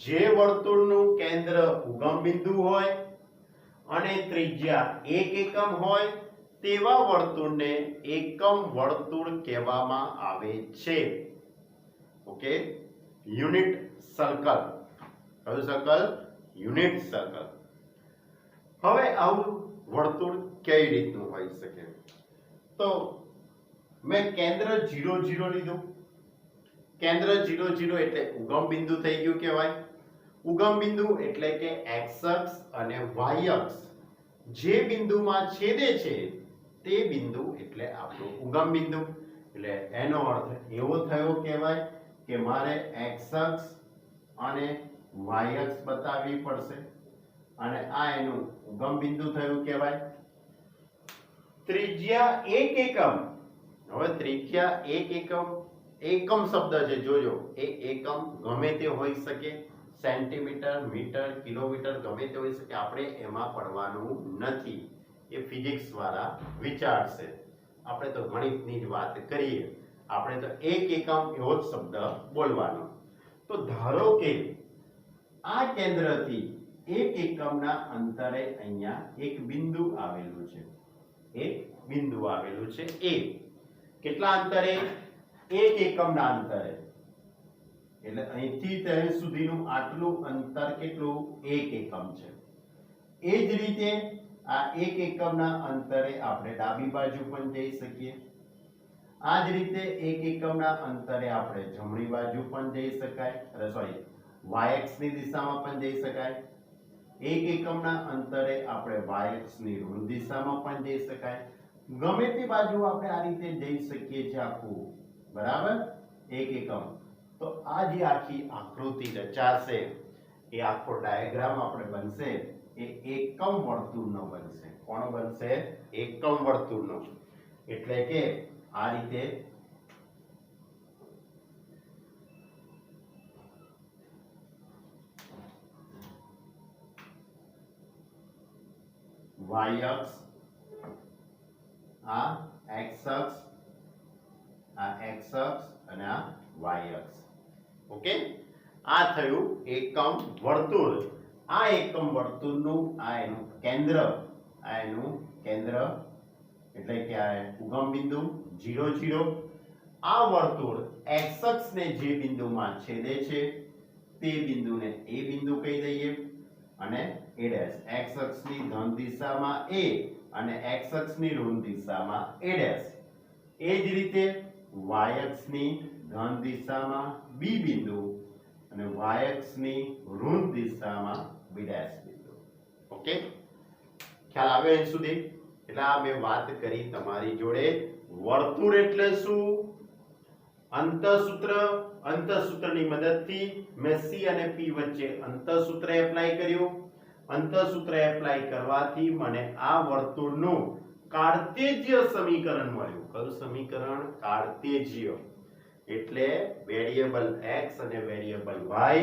જે વર્તુળનું કેન્દ્ર ઉગમ બિંદુ હોય અને ત્રિજ્યા 1 એકમ હોય તેવા વર્તુળને એકમ વર્તુળ કહેવામાં આવે છે. Okay, unit circle. કયું સર્કલ? Unit circle. હવે આવું વર્તુળ કઈ રીતનું હોઈ શકે? તો મેં કેન્દ્ર 0 0 લીધું. કેન્દ્ર 0 0 એટલે ઉગમ બિંદુ થઈ ગયું કહેવાય. ઉગમ બિંદુ એટલે કે x અક્ષ અને y અક્ષ જે બિંદુમાં છેદે છે તે બિંદુ એટલે આપણું ઉગમ બિંદુ. એટલે એનો અર્થ એવો થયો કહેવાય કે મારે x અક્ષ અને y અક્ષ બતાવવી પડશે અને આ એનું ઉગમ બિંદુ થયું કહેવાય. ત્રિજ્યા 1 એકમ. હવે ત્રિજ્યા 1 એકમ, એકમ શબ્દ છે જોજો, એ એકમ ગમે તે હોઈ શકે, સેન્ટીમીટર, મીટર, કિલોમીટર ગમે તે હોઈ શકે, આપણે એમાં પડવાનું નથી. એ ફિઝિક્સ વાળા વિચારશે. આપણે તો ગણિતની જ વાત કરીએ, આપણે તો એક એકમ એવો જ શબ્દ બોલવાનો. તો ધારો કે આ કેન્દ્રથી 1 એકમના અંતરે અહીંયા એક બિંદુ આવેલું છે. એક બિંદુ આવેલું છે એ કેટલા અંતરે? 1 એકમના અંતરે. એટલે અહીંથી ત્યાં સુધીનું આટલું અંતર કેટલું? 1 એકમ છે. એ જ રીતે આ 1 એકમના અંતરે આપણે ડાબી બાજુ પણ જઈ શકીએ. આ જ રીતે 1 એકમના અંતરે આપણે જમણી બાજુ પણ જઈ શકાય, y અક્ષની દિશામાં પણ જઈ શકાય. એક એકમના અંતરે આપણે y અક્ષની ઋણ દિશામાં પણ જઈ શકાય, ગમે તે બાજુ આપણે આ રીતે જઈ શકીએ છીએ આખું, બરાબર, એક એકમ. તો આ જે આખી આકૃતિ રચાશે એ આખો ડાયાગ્રામ આપણે બનશે એ એકમ વર્તુળનો બનશે. કોનો બનશે? એકમ વર્તુળનો. એટલે કે આ રીતે y અક્ષ, આ x અક્ષ, આ x અક્ષ અને આ y અક્ષ. ઓકે, આ થયું એકમ વર્તુળ. આ એકમ વર્તુળનું આ એનું કેન્દ્ર, આ એનું કેન્દ્ર એટલે કે આ ઉગમ બિંદુ 0 0. આ વર્તુળ x અક્ષને જે બિંદુમાં છેદે છે તે બિંદુને a બિંદુ કહી દઈએ અને a' x અક્ષની ધન દિશામાં a અને x અક્ષની ઋણ દિશામાં a'. એ જ રીતે y અક્ષની ધન દિશામાં b બિંદુ અને y અક્ષની ઋણ દિશામાં b' બિંદુ. ઓકે, ખ્યાલ આવ્યો અહીં સુધી? એટલે આ મેં વાત કરી તમારી જોડે વર્તુળ એટલે શું, અંતઃસૂત્ર. અંતઃસૂત્રની મદદથી મેં c અને p વચ્ચે અંતઃસૂત્ર એપ્લાય કર્યું. અંતઃસૂત્ર એપ્લાય કરવાથી મને આ વર્તુળનું કાર્તેજ્ય સમીકરણ મળ્યું. કયું સમીકરણ? કાર્તેજ્ય. એટલે વેરિયેબલ x અને વેરિયેબલ y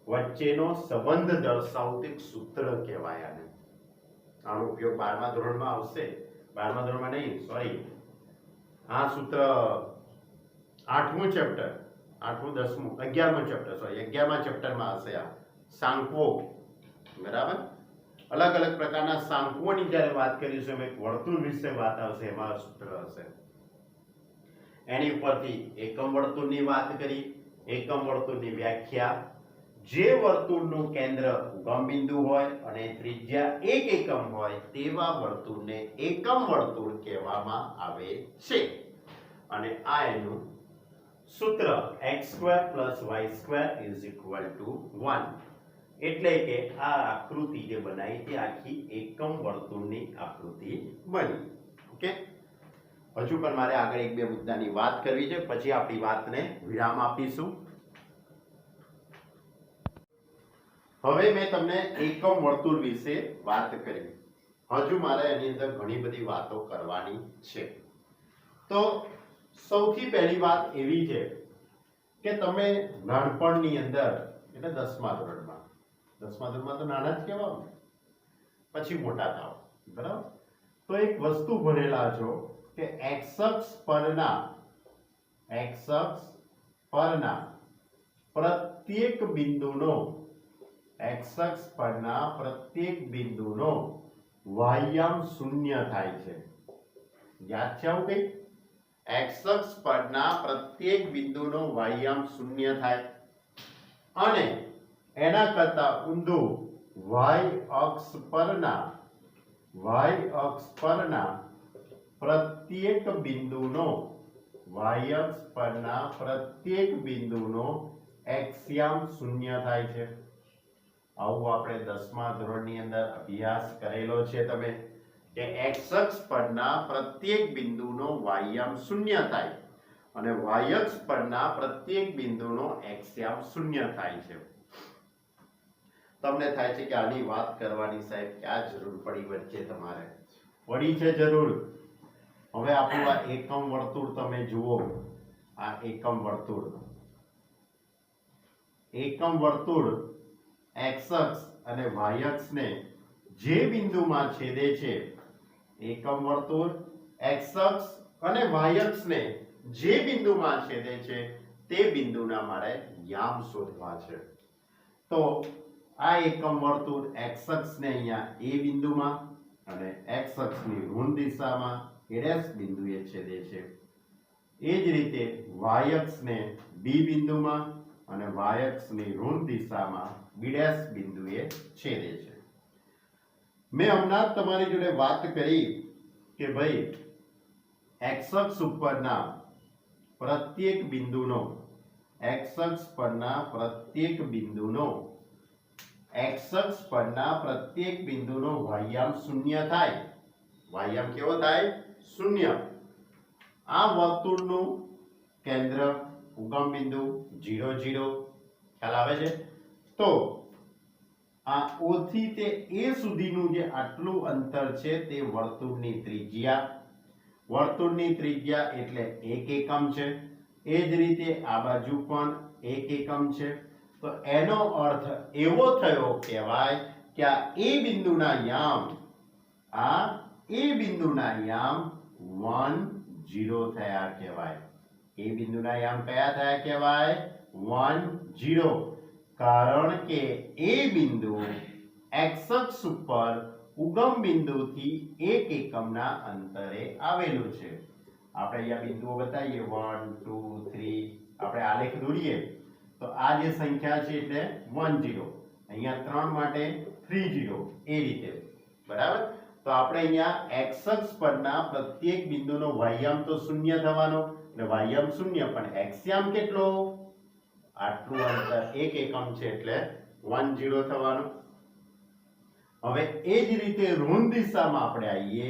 વચ્ચેનો સંબંધ દર્શાવતું એક સૂત્ર કહેવાય આને. આનો ઉપયોગ 12મા ધોરણમાં આવશે. 12મા ધોરણમાં નહીં, સોરી, આ સૂત્ર 8મું ચેપ્ટર, 8મું 10મું 11મું ચેપ્ટર, સોરી 11મા ચેપ્ટરમાં હશે. આ સાંકવો, બરાબર, અલગ અલગ પ્રકારના સાંકવોની જ્યારે વાત કરીશું, એક વર્તુળ વિશે વાત આવશે, એમાં સૂત્ર હશે. એની ઉપરથી એકમ વર્તુળની વાત કરી. એકમ વર્તુળની વ્યાખ્યા: જે વર્તુળનું કેન્દ્ર ઉગમ બિંદુ હોય અને ત્રિજ્યા 1 એકમ હોય તેવા વર્તુળને એકમ વર્તુળ કહેવામાં આવે છે. અને આ એનું સૂત્ર x² + y² = 1. એટલે કે આ આકૃતિ જે બનાવી તે આખી એકમ વર્તુળની આકૃતિ બની. ઓકે, હજુ પણ મારે આગળ એક બે મુદ્દાની વાત કરવી છે, પછી આપણી વાતને વિરામ આપીશું. હવે મેં તમને એકમ વર્તુળ વિશે વાત કરી. હજુ મારે એની અંદર ઘણી બધી વાતો કરવાની છે. તો સૌથી પહેલી વાત એવી છે કે તમે નાનપણની અંદર, એટલે 10મા ધોરણમાં, 10મા ધોરણમાં તો નાના જ કહેવાય, પછી મોટા થાવ, બરાબર, તો એક વસ્તુ ભણેલા છો કે x અક્ષ પરના પ્રત્યેક બિંદુનો, x અક્ષ પરના પ્રત્યેક બિંદુનો વાયામ શૂન્ય થાય છે. યાદ છે આવું કંઈક? x અક્ષ પરના પ્રત્યેક બિંદુનો વાયામ શૂન્ય થાય અને એના કરતા ઊંધું y અક્ષ પરના પ્રત્યેક બિંદુનો, y અક્ષ પરના પ્રત્યેક બિંદુનો x યામ શૂન્ય થાય છે. આવું આપણે 10મા ધોરણની અંદર અભ્યાસ કરેલો છે તમે, કે x અક્ષ પરના પ્રત્યેક બિંદુનો y યામ શૂન્ય થાય અને y અક્ષ પરના પ્રત્યેક બિંદુનો x યામ શૂન્ય થાય છે. તમને થાય છે કે આની વાત કરવાની સાહેબ ક્યાં જરૂર પડી વચ્ચે? તમારે પડી છે જરૂર. હવે આપણું આ એકમ વર્તુળ તમે જુઓ, આ એકમ વર્તુળ, એકમ વર્તુળ x અક્ષ અને y અક્ષને જે બિંદુમાં છેદે છે, એકમ વર્તુળ x અક્ષ અને y અક્ષને જે બિંદુમાં છેદે છે તે બિંદુના મારે યામ શોધવા છે. તો આ એકમ વર્તુળ x અક્ષને અહીંયા a બિંદુમાં અને x અક્ષની ઋણ દિશામાં a' બિંદુએ છેદે છે. એ જ રીતે y અક્ષને b બિંદુમાં અને y અક્ષની ઋણ દિશામાં b' બિંદુએ છેદે છે. મેં હમણાં જ તમારી જોડે વાત કરી કે ભાઈ x અક્ષ ઉપરના પ્રત્યેક બિંદુનો, x અક્ષ પરના પ્રત્યેક બિંદુનો x અક્ષ પરના પ્રત્યેક બિંદુનો વાહ્યાંક શૂન્ય થાય. વાહ્યાંક કેવો થાય? શૂન્ય. આ વર્તુળનું કેન્દ્ર ઉગમ બિંદુ 0 0 ખ્યાલ આવે છે. તો આ O થી તે A સુધીનું જે આટલું અંતર છે તે વર્તુળની ત્રિજ્યા. વર્તુળની ત્રિજ્યા એટલે 1 એકમ છે. એ જ રીતે આ બાજુ પણ 1 એકમ છે. તો એનો અર્થ એવો થયો કહેવાય કે આ A બિંદુના યામ, આ A બિંદુના યામ 1 0 થયા કહેવાય. A બિંદુના યામ કયા થયા કહેવાય? 1 0. કારણ કે A બિંદુ x અક્ષ ઉપર ઉગમ બિંદુથી 1 એકમના અંતરે આવેલું છે. આપણે અહીંયા બિંદુઓ બતાવીએ 1 2 3. આપણે આલેખ દોરીએ તો આ જે સંખ્યા છે એટલે 1 0. અહીંયા 3 માટે 3 0. એ રીતે બરાબર. તો આપણે અહીંયા x અક્ષ પરના પ્રત્યેક બિંદુનો વાહ્યાંક તો શૂન્ય થવાનો, એટલે વાહ્યાંક શૂન્ય, પણ x યામ કેટલો? આટલું અંતર 1 એકમ છે એટલે 1 0 થવાનું. હવે એ જ રીતે ઋણ દિશામાં આપણે આવીએ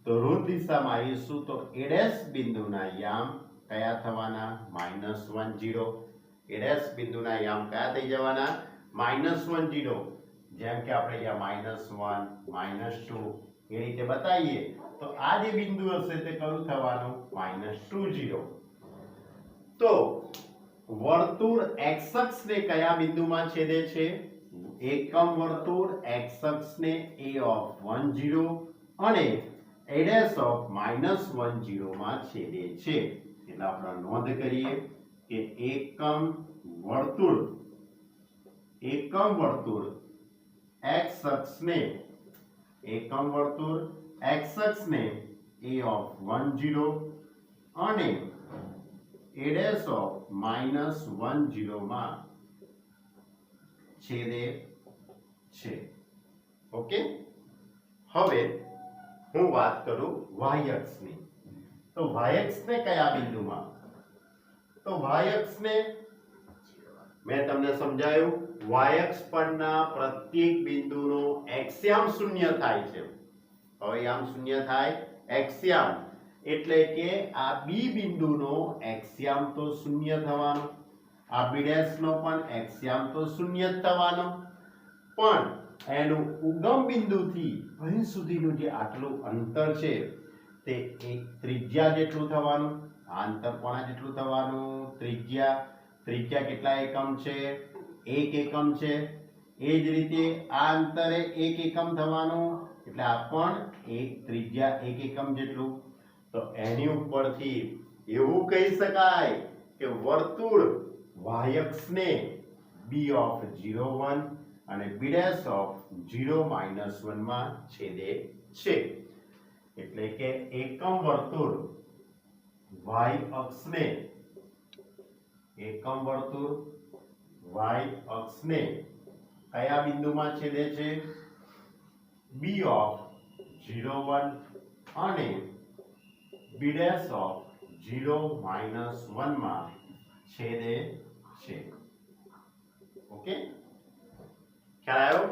તો ઋણ દિશામાં આવીશું તો a' બિંદુના યામ કયા થવાના? -1 0. a' બિંદુના યામ કયા થઈ જવાના? -1 0. જેમ કે આપણે અહીંયા -1 -2 એ રીતે બતાવીએ તો આ જે બિંદુ હશે તે કયું થવાનું? -2 0. તો વર્તુળ x અક્ષને કયા બિંદુમાં છેદે છે? એકમ વર્તુળ x અક્ષને a of 1 0 અને a' of -1 0 માં છેદે છે. એટલે આપણે નોંધ કરીએ કે એકમ વર્તુળ x અક્ષને a of 1 0 અને a' of -1 0 માં છેદે છે. ઓકે. હવે હું વાત કરું વાહ્યક્ષની. તો વાહ્યક્ષને કયા બિંદુમાં? તો વાહ્યક્ષને મેં તમને સમજાયું, વાહ્યક્ષ પરના પ્રત્યેક બિંદુનો x યામ શૂન્ય થાય છે. હવે યામ શૂન્ય થાય x યામ એટલે કે આ B બિંદુનો x યામ તો શૂન્ય થવાનો, આ B' નો પણ x યામ તો શૂન્ય જ થવાનો, પણ એનું ઉગમ બિંદુથી અહીં સુધીનું જે આટલું અંતર છે તે એક ત્રિજ્યા જેટલું થવાનું. આ અંતર કોના જેટલું થવાનું? ત્રિજ્યા કેટલા એકમ છે? 1 એકમ છે. એ જ રીતે આ અંતરે 1 એકમ થવાનું, એટલે આ પણ એક ત્રિજ્યા 1 એકમ જેટલું. તો એની ઉપરથી એવું કહી શકાય કે વર્તુળ વાહ્યક્ષને b of 0 1 અને b' of 0 -1 માં છેદે છે. એટલે કે એકમ વર્તુળ y અક્ષને કયા બિંદુમાં છેદે છે? b of 0 1 અને b' of 0 -1 માં છેદે છે. ઓકે, ખ્યાલ આવ્યો?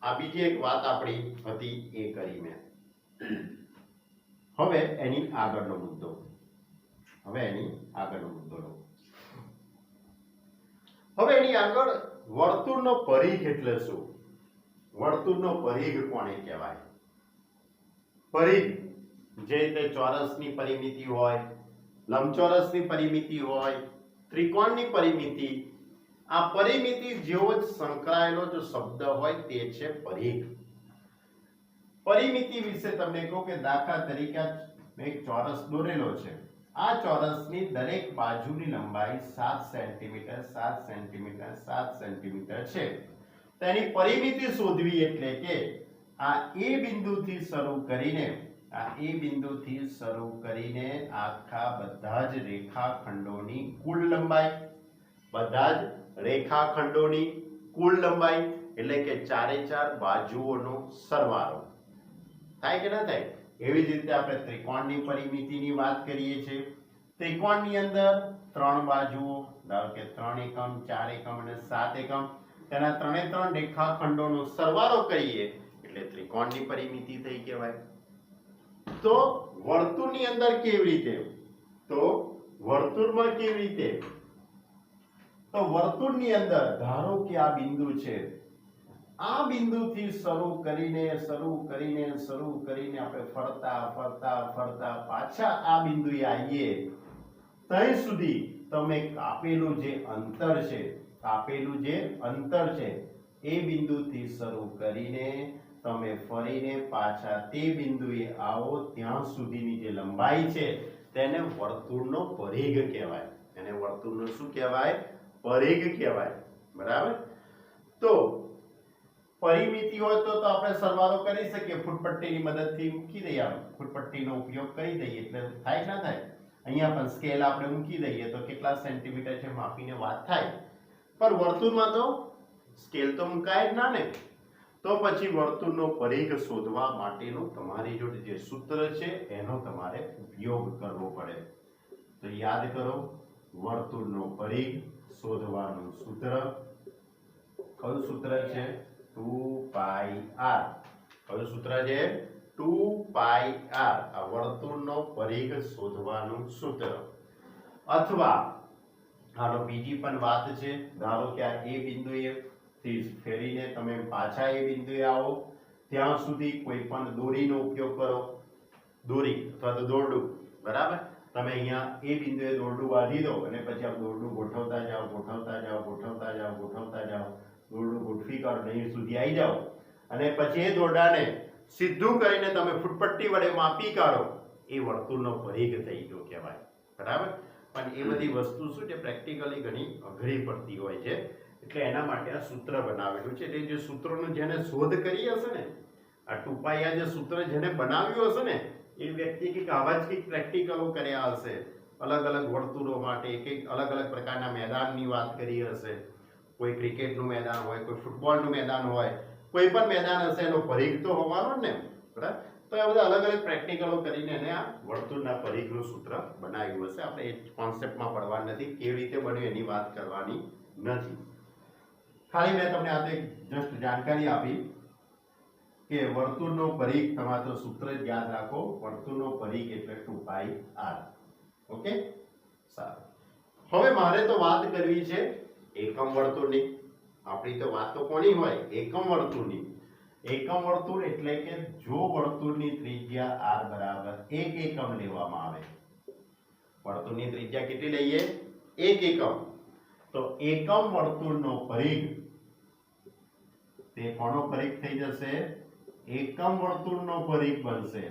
આ બીજી એક વાત આપણી હતી એ કરી મેં. હવે એની આગળનો મુદ્દો લો. હવે એની આગળ વર્તુળનો પરિઘ એટલે શું? વર્તુળનો પરિઘ કોને કહેવાય? પરિઘ જે રીતે ચોરસની પરિમિતિ હોય, લંબચોરસની પરિમિતિ હોય, ત્રિકોણની પરિમિતિ, આ પરિમિતિ જેવો જ સંકળાયેલો જો શબ્દ હોય તે છે પરિઘ. પરિમિતિ વિશે તમને કહું કે દાખલા તરીકે એક ચોરસ દોરેલો છે. આ ચોરસની દરેક બાજુની લંબાઈ 7 સેન્ટીમીટર 7 સેન્ટીમીટર 7 સેન્ટીમીટર છે. તેની પરિમિતિ શોધવી એટલે કે આ A બિંદુથી શરૂ કરીને આખા બધા જ રેખાખંડોની કુલ લંબાઈ, એટલે કે ચારે ચાર બાજુઓનો સરવાળો થાય કે ના થાય? એવી જ રીતે આપણે ત્રિકોણની પરિમિતિની વાત કરીએ છીએ. ત્રિકોણની અંદર 3 બાજુઓ, ધારો કે 3 એકમ 4 એકમ અને 7 એકમ. તેના ત્રણે ત્રણ રેખાખંડોનો સરવાળો કરીએ એટલે ત્રિકોણની પરિમિતિ થઈ કહેવાય. તો વર્તુળની અંદર કેવી રીતે? તો વર્તુળમાં કેવી રીતે? તો વર્તુળની અંદર ધારો કે આ બિંદુ છે, આ બિંદુથી શરૂ કરીને આપણે ફરતા પાછા આ બિંદુએ આવીએ ત્યાં સુધી તમે કાપેલું જે અંતર છે એ બિંદુથી શરૂ કરીને તમે ફરીને પાછા તે બિંદુએ આવો ત્યાં સુધીની જે લંબાઈ છે તેને વર્તુળનો પરિઘ કહેવાય. એને વર્તુળનો શું કહેવાય? પરિઘ કહેવાય. બરાબર. તો પરિમિતિ હોય તો આપણે સરવાળો કરી શકીએ, ફૂટપટ્ટીની મદદથી મૂકી દઈએ. ફૂટપટ્ટીનો ઉપયોગ કરી દઈએ એટલે થાય ના થાય. અહીંયા પણ સ્કેલ આપણે મૂકી દઈએ તો કેટલા સેન્ટીમીટર છે માપીને વાત થાય. પણ વર્તુળમાં તો સ્કેલ તો મુકાય જ ના ને. તો પછી વર્તુળનો પરિઘ શોધવા માટેનું તમારી જોડે જે સૂત્ર છે એનો તમારે ઉપયોગ કરવો પડે. તો યાદ કરો, વર્તુળનો પરિઘ શોધવાનું સૂત્ર કયું સૂત્ર છે? 2πr. કયું સૂત્ર છે? 2πr. આ વર્તુળનો પરિઘ શોધવાનું સૂત્ર. અથવા આનો બીજી પણ વાત છે. ધારો કે આ એ બિંદુએ થી ફેરીને તમે પાછા એ બિંદુએ આવો ત્યાં સુધી કોઈ પણ દોરીનો ઉપયોગ કરો. દોરી અથવા તો દોરડું. બરાબર. તમે અહીંયા એ બિંદુએ દોરડું બાંધી દો અને પછી આ દોરડું ગોઠવતા જાઓ. દોરડું ગોઠવી કાઢો, અહીં સુધી આવી જાઓ અને પછી એ દોરડાને સીધું કરીને તમે ફૂટપટ્ટી વડે માપી કાઢો. એ વર્તુળનો પરિઘ થઈ ગયો કહેવાય. બરાબર. પણ એ બધી વસ્તુ શું છે, પ્રેક્ટિકલી ઘણી અઘરી પડતી હોય છે. એટલે એના માટે આ સૂત્ર બનાવેલું છે. એટલે જે સૂત્રોનું જેને શોધ કરી હશે ને, આ 2π આ જે સૂત્ર જેને બનાવ્યું હશે ને એ વ્યક્તિ કંઈક આવા જ કંઈક પ્રેક્ટિકલો કર્યા હશે. અલગ અલગ વર્તુળો માટે કંઈક અલગ અલગ પ્રકારના મેદાનની વાત કરી હશે. કોઈ ક્રિકેટનું મેદાન હોય, કોઈ ફૂટબોલનું મેદાન હોય, કોઈ પણ મેદાન હશે એનો પરિઘ તો હોવાનો જ ને. બરાબર. તો આ બધા અલગ અલગ પ્રેક્ટિકલો કરીને એને આ વર્તુળના પરિઘનું સૂત્ર બનાવ્યું હશે. આપણે એ કોન્સેપ્ટમાં પડવા નથી, કેવી રીતે બન્યું એની વાત કરવાની નથી. ખાલી મેં તમને આ જસ્ટ જાણકારી આપી કે વર્તુળનો પરિઘ, તમારે તો સૂત્ર જ યાદ રાખો. વર્તુળનો પરિઘ એટલે 2πr. ઓકે, સારું. હવે મારે તો વાત કરવી છે એકમ વર્તુળની. આપણી તો વાત તો કોની હોય? એકમ વર્તુળની. એકમ વર્તુળ એટલે કે જો વર્તુળની ત્રિજ્યા r બરાબર 1 એકમ લેવામાં આવે. વર્તુળની ત્રિજ્યા કેટલી લઈએ? 1 એકમ. તો એકમ વર્તુળનો પરિઘ તે કોનો પરિઘ થઈ જશે? એકમ વર્તુળનો પરિઘ બનશે.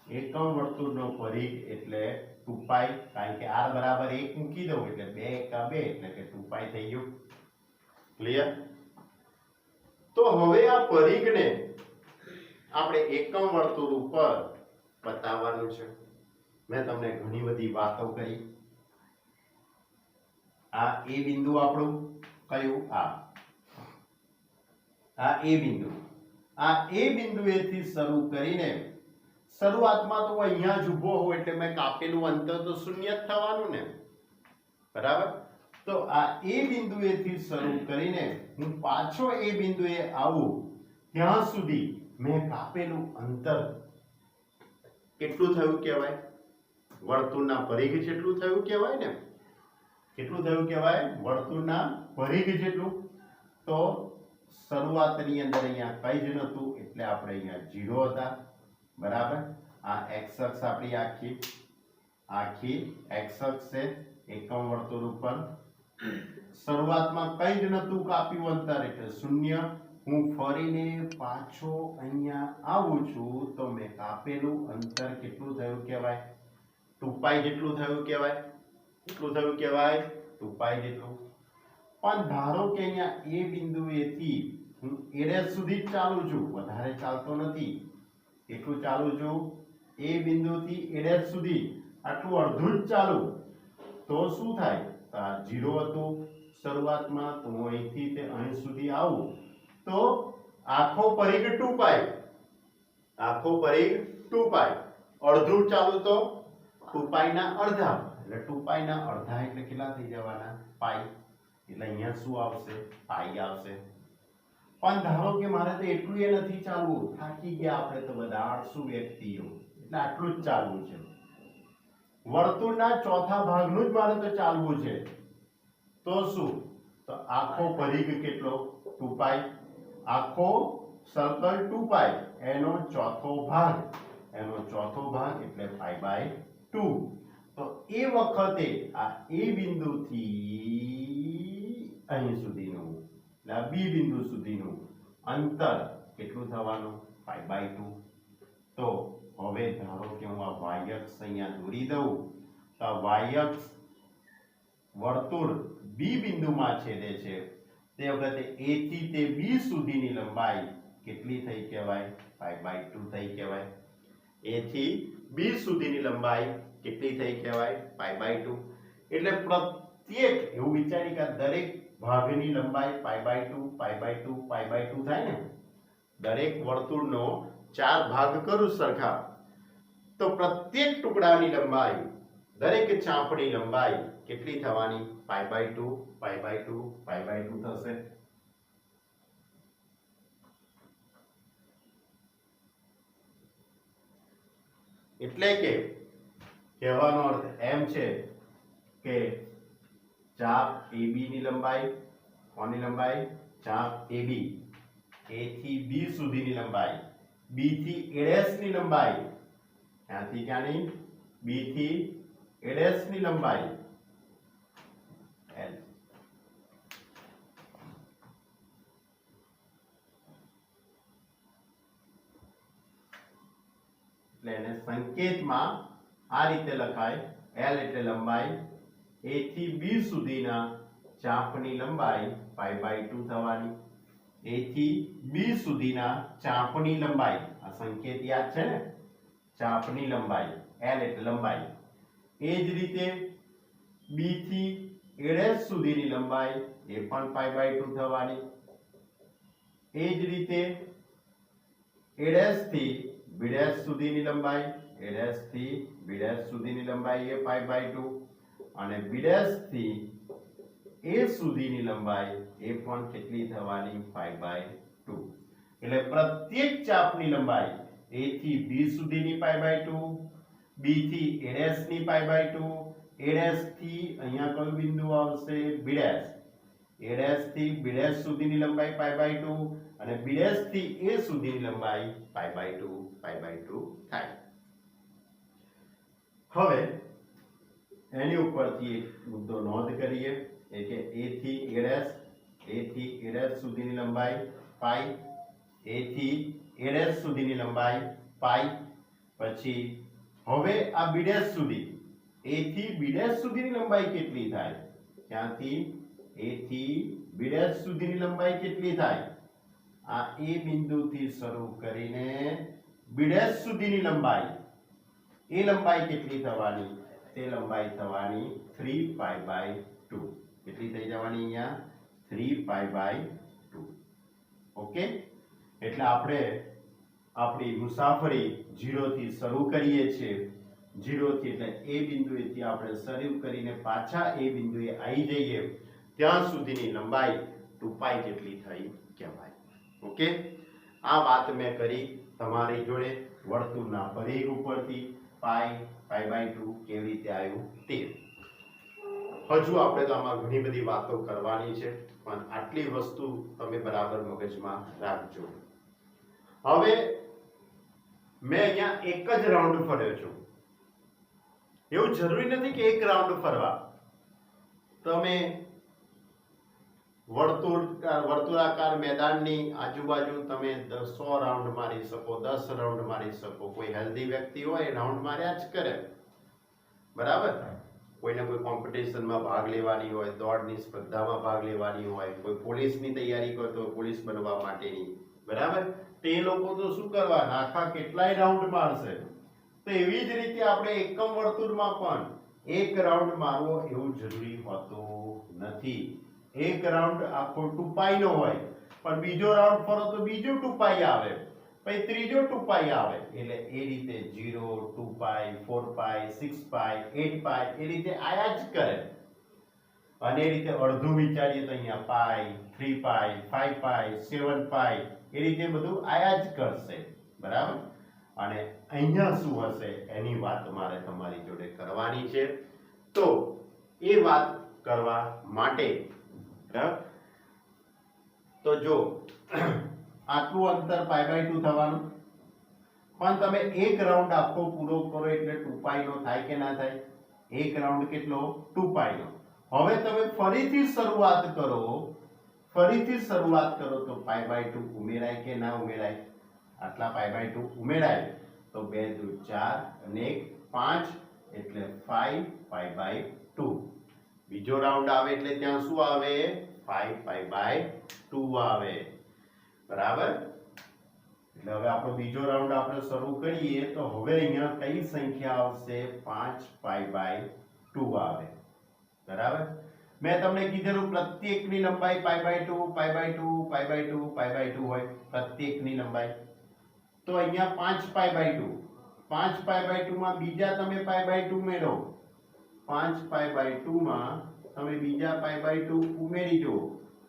એકમ વર્તુળનો પરિઘ એટલે 2π. કારણ કે r બરાબર 1 મૂકી દઉં એટલે 2 એકા 2 એટલે કે 2π થઈ ગયું. ક્લિયર? તો હવે આ પરિઘને આપણે એકમ વર્તુળ ઉપર બતાવવાનું છે. મેં તમને ઘણી બધી વાતો કરી. આ એ બિંદુ આપણું કયું? આ એ બિંદુ. આ એ બિંદુએથી શરૂ કરીને શરૂઆતમાં તો અહીંયા જ ઊભો હોઉં એટલે મેં કાપેલું અંતર તો શૂન્ય જ થવાનું ને. બરાબર. તો આ એ બિંદુએથી શરૂ કરીને હું પાછો એ બિંદુએ આવું ત્યાં સુધી મેં કાપેલું અંતર કેટલું થયું કહેવાય? વર્તુળના પરિઘ જેટલું થયું કહેવાય ને. કેટલું થયું કહેવાય? વર્તુળના પરિઘ જેટલું. તો શરૂઆતની અંદર અહીંયા કઈ જ નહોતું એટલે આપણે અહીંયા 0 હતા. બરાબર. આ x અક્ષ આપણી આખી x અક્ષ છે એકમ વર્તુળ ઉપર. શરૂઆતમાં કઈ જ નહોતું કાપ્યું અંતર એટલે 0. હું ફરીને પાછો અહીંયા આવું છું તો મેં કાપેલું અંતર કેટલું થયું કહેવાય? 2π જેટલું થયું કહેવાય. કેટલું થયું કહેવાય? 2π જેટલું. પણ ધારો કે અહીંયા એ બિંદુએથી હું a' સુધી જ ચાલું છું, વધારે ચાલતો નથી. કેટલું ચાલુ છું? એ બિંદુથી a' સુધી આટલું અડધું જ ચાલુ. તો શું થાય? 0 હતું શરૂઆતમાં, તો હું અહીંથી તે અહીં સુધી આવું તો આખો પરિઘ 2π. આખો પરિઘ 2π. અડધું ચાલુ તો 2π ના અડધા. એટલે 2π ના અડધા એટલે કેટલા થઈ જવાના? π. એટલે અહીંયા શું આવશે પાઈ આવશે પણ ધારો કે મારે તો એટલું એ નથી ચાલવું થાકી ગયા આપણે તો બધા 800 વ્યક્તિઓ એટલે આટલું જ ચાલવું છે વર્તુળના ચોથા ભાગનું જ મારે તો ચાલવું છે તો શું તો આખો પરિઘ કેટલો 2π આખો સર્કલ 2π એનો ચોથો ભાગ એટલે π/2 તો એ વખતે આ એ બિંદુથી અહીં સુધીનું એટલે આ બી બિંદુ સુધીનું અંતર કેટલું થવાનું π/2 તો હવે ધારો કે હું આ y અક્ષ અહીંયા દોરી દઉં તો y અક્ષ વર્તુળ બી બિંદુમાં છેદે છે તે વખતે a થી તે b સુધીની લંબાઈ કેટલી થઈ કહેવાય π/2 થઈ કહેવાય a થી b સુધીની લંબાઈ કેટલી થઈ કહેવાય π/2 એટલે પ્રત્યેક એવું વિચારી કે દરેક ભાગની લંબાઈ π/2 π/2 π/2 થાય ને દરેક વર્તુળનો 4 ભાગ કરું સરખા તો પ્રત્યેક ટુકડાની લંબાઈ દરેક ચાપની લંબાઈ કેટલી થવાની π/2 π/2 π/2 થશે એટલે કે કહેવાનો અર્થ એમ છે કે ચાપ AB ની લંબાઈ કોની લંબાઈ ચાપ AB A થી B સુધીની લંબાઈ B થી A' ની લંબાઈ ક્યાંથી ક્યાંની B થી A' ની લંબાઈ L એટલે એને સંકેતમાં આ રીતે લખાય L એટલે લંબાઈ A થી B સુધીના ચાપની લંબાઈ π/2 થવાની A થી B સુધીના ચાપની લંબાઈ આ સંકેત યાદ છે ને ચાપની લંબાઈ L એટલે લંબાઈ એ જ રીતે B થી A' સુધીની લંબાઈ એ પણ π/2 થવાની એ જ રીતે A' થી B' સુધીની લંબાઈ A' થી B' સુધીની લંબાઈ એ π/2 અને B' થી A સુધીની લંબાઈ એ પણ કેટલી થવાની π/2 એટલે પ્રત્યેક ચાપની લંબાઈ A થી B સુધીની π/2 B થી A' ની π/2 A' થી અહીંયા કયું બિંદુ આવશે B' A' થી B' સુધીની લંબાઈ π/2 અને B' થી A સુધીની લંબાઈ π/2 થાય હવે એની ઉપરથી એક મુદ્દો નોંધ કરીએ કે A થી A' સુધીની લંબાઈ π A થી A' સુધીની લંબાઈ π પછી હવે આ B' સુધી A થી B' સુધીની લંબાઈ કેટલી થાય ત્યાંથી A થી B' સુધીની લંબાઈ કેટલી થાય આ A બિંદુથી શરૂ કરીને B' સુધીની લંબાઈ એ લંબાઈ કેટલી થવાની તે લંબાઈ થવાની 3π/2 કેટલી થઈ જવાની અહીંયા 3π/2 ઓકે એટલે આપણે આપણી મુસાફરી 0 થી શરૂ કરીએ છીએ 0 થી એટલે A બિંદુએથી આપણે શરૂ કરીને પાછા A બિંદુએ આવી જઈએ ત્યાં સુધીની લંબાઈ 2π જેટલી થઈ કહેવાય ઓકે આ વાત મેં કરી તમારી જોડે વર્તુળના પરિઘ ઉપરથી π/2 કેવી રીતે આવ્યું તે હજુ આપણે તો આમાં ઘણી બધી વાતો કરવાની છે પણ આટલી વસ્તુ તમે બરાબર મગજમાં રાખજો હવે મેં અહીંયા એક જ રાઉન્ડ ફર્યો છું એવું જરૂરી નથી કે એક રાઉન્ડ ફરવા તમે વર્તુળાકાર મેદાનની આજુબાજુ તમે 100 રાઉન્ડ મારી શકો 10 રાઉન્ડ મારી શકો કોઈ હેલ્ધી વ્યક્તિ હોય રાઉન્ડ માર્યા જ કરે બરાબર કોઈને કોઈ કોમ્પિટિશનમાં ભાગ લેવાની હોય દોડની સ્પર્ધામાં ભાગ લેવાની હોય કોઈ પોલીસની તૈયારી કરતો હોય પોલીસ બનવા માટેની બરાબર તે લોકો તો શું કરવા આખા કેટલાય રાઉન્ડ મારશે તો એવી જ રીતે આપણે એકમ વર્તુળમાં પણ એક રાઉન્ડ મારવો એવું જરૂરી હોતું નથી એક રાઉન્ડ આખો 2π નો હોય પણ બીજો રાઉન્ડ ફરો તો બીજો 2π આવે પછી ત્રીજો 2π આવે એટલે એ રીતે 0 2π 4π 6π 8π એ રીતે આયા જ કરે અને એ રીતે અડધું વિચારીએ તો અહીંયા પાઈ, 3 પાઈ, 5 પાઈ, 7 પાઈ એ રીતે બધું આયા જ કરશે, બરાબર. અને અહીંયા શું હશે એની વાત મારે તમારી જોડે કરવાની છે. તો એ વાત કરવા માટે બરાબર, તો જો આટલું અંતર π/2 થવાનું, પણ તમે એક રાઉન્ડ આખો પૂરો કરો એટલે 2π નો થાય કે ના થાય? એક રાઉન્ડ કેટલો? 2π નો. હવે તમે ફરીથી શરૂઆત કરો તો π/2 ઉમેરાય કે ના ઉમેરાય? આટલા π/2 ઉમેરાય તો 2 દુ 4 અને 1 5 એટલે 5π/2. બીજો રાઉન્ડ આવે એટલે ત્યાં શું આવે? 5π/2 આવે, બરાબર. એટલે હવે આપણો બીજો રાઉન્ડ આપણે શરૂ કરીએ તો હવે અહીંયા કઈ સંખ્યા આવશે? 5π/2 આવે, બરાબર. મેં તમને કીધેલું પ્રત્યેકની લંબાઈ π/2 હોય, પ્રત્યેકની લંબાઈ. તો અહીંયા 5π/2 માં બીજા તમે π/2 ઉમેરો, 5π/2 માં તમે બીજા π/2 ઉમેરી જો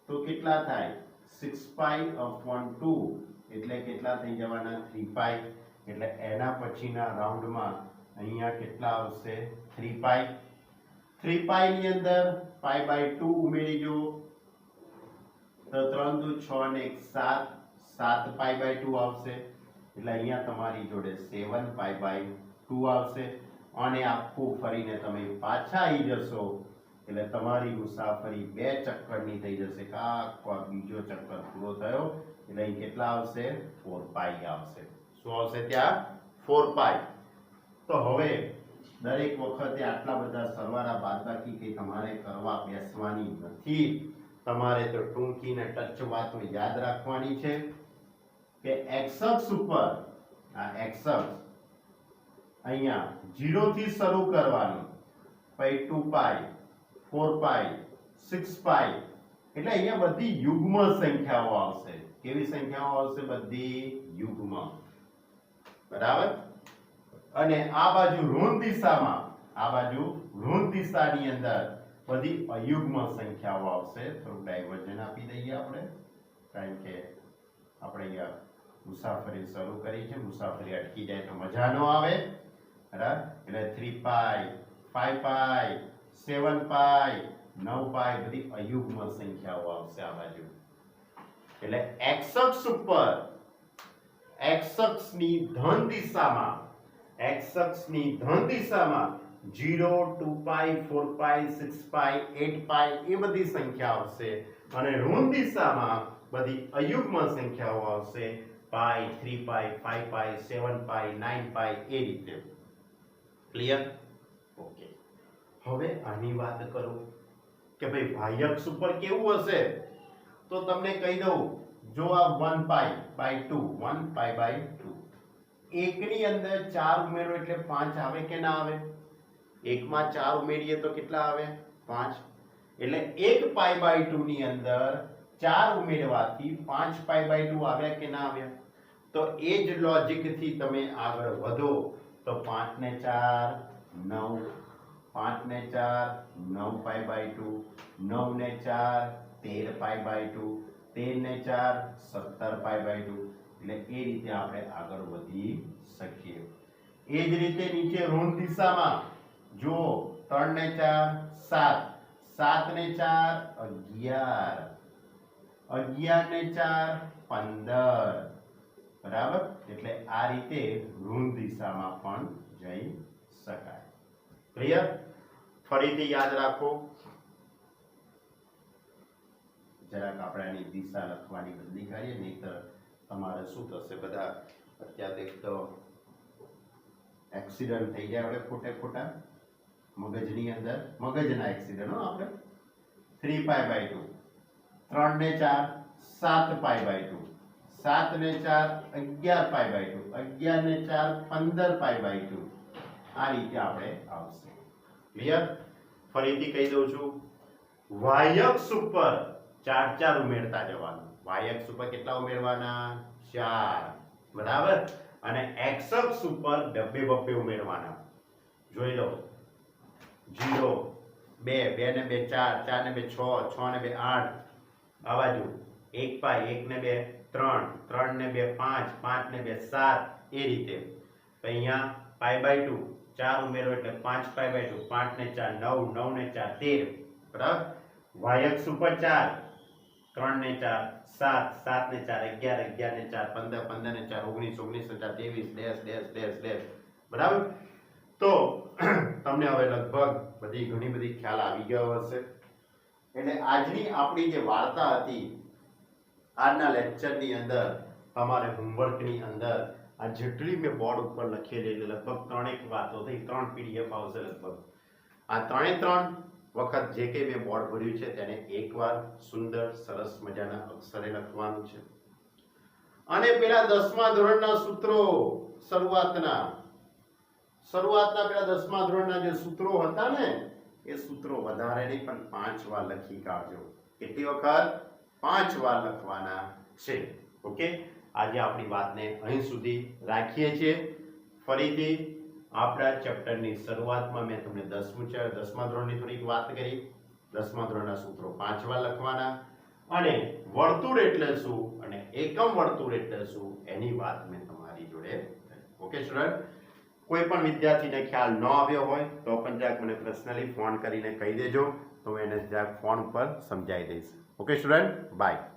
તો કેટલા થાય? 6π/2 એટલે કેટલા થઈ જવાના? 3π. એટલે એના પછીના રાઉન્ડમાં અહીંયા કેટલા આવશે? 3π. 3π ની અંદર π/2 ઉમેરી જો તો 3 દુ 6 અને 1 7, 7π/2 આવશે. એટલે અહીંયા તમારી જોડે 7π/2 આવશે. અને આખું ફરીને તમે પાછા આવી જશો એટલે તમારી મુસાફરી 2 ચક્કરની થઈ જશે. આખો બીજો ચક્કર પૂરો થયો એટલે અહીં કેટલા આવશે? 4π આવશે. શું આવશે ત્યાં? 4π. તો હવે દરેક વખતે આટલા બધા સરવાળા બાદબાકી કે તમારે કરવા બેસવાની નથી. તમારે તો ટૂંકીને ટચ વાતો યાદ રાખવાની છે કે x અક્ષ ઉપર, આ x અક્ષ અહીંયા 0 થી શરૂ કરવાનું, પછી 2π, 4π, 6π. એટલે અહીંયા બધી યુગ્મ સંખ્યાઓ આવશે. કેવી સંખ્યાઓ આવશે? બધી યુગ્મ, બરાબર. અને આ બાજુ ઋણ દિશાની અંદર બધી અયુગ્મ સંખ્યાઓ આવશે. થોડું ડાયવર્ઝન આપી દઈએ આપણે, કારણ કે આપણે અહીંયા મુસાફરી શરૂ કરી છે, મુસાફરી અટકી જાય તો મજા ન આવે, બરાબર. એટલે 3π, 5π, 7π, 9π બધી અયુગ્મ સંખ્યાઓ આવશે આ બાજુ. એટલે x અક્ષ ઉપર x અક્ષની ધન દિશામાં 0, 2π, 4π, 6π, 8π એ બધી સંખ્યા આવશે. અને ઋણ દિશામાં બધી અયુગ્મ સંખ્યાઓ આવશે. π, 3π, 5π, 7π, 9π એ રીતે. ક્લિયર? ઓકે. હવે આની વાત કરું કે ભાઈ y અક્ષ ઉપર કેવું હશે? તો તમને કહી દઉં, જો આ 1π/2 એકની અંદર 4 ઉમેરો એટલે 5 આવે કે ના આવે? એકમાં 4 ઉમેરીએ તો કેટલા આવે? 5. એટલે 1π/2 ની અંદર 4 ઉમેરવાથી 5π/2 આવ્યા કે ના આવ્યા? તો એ જ લોજિક થી તમે આગળ વધો તો 5 ને 4 9, 5 ને 4 9π/2, 9 ને 4 13π/2, 13 ને 4 17π/2. એટલે એ રીતે આપણે આગળ વધી શકીએ. એ જ રીતે નીચે ઋણ દિશામાં જો 3 ને 4 7, 7 ને 4 11, 11 ને 4 15, બરાબર. એટલે આ રીતે ઋણ દિશામાં પણ જઈ શકાય. ક્લિયર? ફરીથી યાદ રાખો, જરાક આપણે આની દિશા લખવાની બદલી કરીએ, નહીતર તમારે શું થશે? બધા અત્યારે તો એક્સિડન્ટ થઈ જાય આપણે ખોટા મગજની અંદર, મગજના એક્સિડન્ટ. આપણે 3π/2, 3 ને 4 7π/2, 7 ને 4 11π/2, 11 ને 4 15π/2. આ રીતે આપણે આવશે. ક્લિયર? ફરીથી કહી દઉં છું, y અક્ષ ઉપર 4 4 ઉમેરતા જવાનું. y અક્ષ ઉપર કેટલા ઉમેરવાના? 4, બરાબર. અને x અક્ષ ઉપર 2 ઉમેરવાના. જોઈ લો, 0, 2 2 ને 2 4 4 ને 2 6 6 ને 2 8 આ બાજુ 1 પાઈ 1 ને 2 3 3 ને 2 5 5 ને 2 7 એ રીતે તો અહીંયા પાઈ બાય 2 4 ઉમેરો એટલે 5 પાઈ બાય 2 5 ને 4 9 9 ને 4 13 બરાબર y અક્ષ ઉપર 4 3 ને 4 7 7 ને 4 11 11 ને 4 15 15 ને 4 19 19 ને 4 23 ડેશ ડેશ ડેશ ડેશ બરાબર તો તમને હવે લગભગ બધી ઘણી બધી ખ્યાલ આવી ગયો હશે એટલે આજની આપણી જે વાર્તા હતી આજના લેક્ચરની અંદર તમારે હોમવર્કની અંદર આ જેટલી મેં બોર્ડ ઉપર લખેલી લગભગ 3 વાતો થઈ 3 પીડીએફ આવશે લગભગ આ 3 વખત જે કંઈ મેં બોર્ડ ભર્યું છે તેને એકવાર સુંદર સરસ મજાના અક્ષરે લખવાનું છે અને પેલા 10મા ધોરણના સૂત્રો શરૂઆતના પેલા 10મા ધોરણના જે સૂત્રો હતા ને એ સૂત્રો વધારે નહીં પણ 5 વાર લખી કાઢજો કેટલી વખત 5 વાર લખવાના છે ઓકે આજે આપણી વાતને અહીં સુધી રાખીએ છીએ ફરીથી આપણા ચેપ્ટરની શરૂઆતમાં મેં તમને 10મા ધોરણની થોડીક વાત કરી 10મા ધોરણના સૂત્રો 5 વાર લખવાના અને વર્તુળ એટલે શું અને એકમ વર્તુળ એટલે શું એની વાત મેં તમારી જોડે કરી ઓકે સ્ટુડન્ટ કોઈ પણ વિદ્યાર્થીને ખ્યાલ ન આવ્યો હોય તો પણ જરાક મને પર્સનલી ફોન કરીને કહી દેજો તો હું એને જરાક ફોન ઉપર સમજાવી દઈશ ઓકે સ્ટુડન્ટ બાય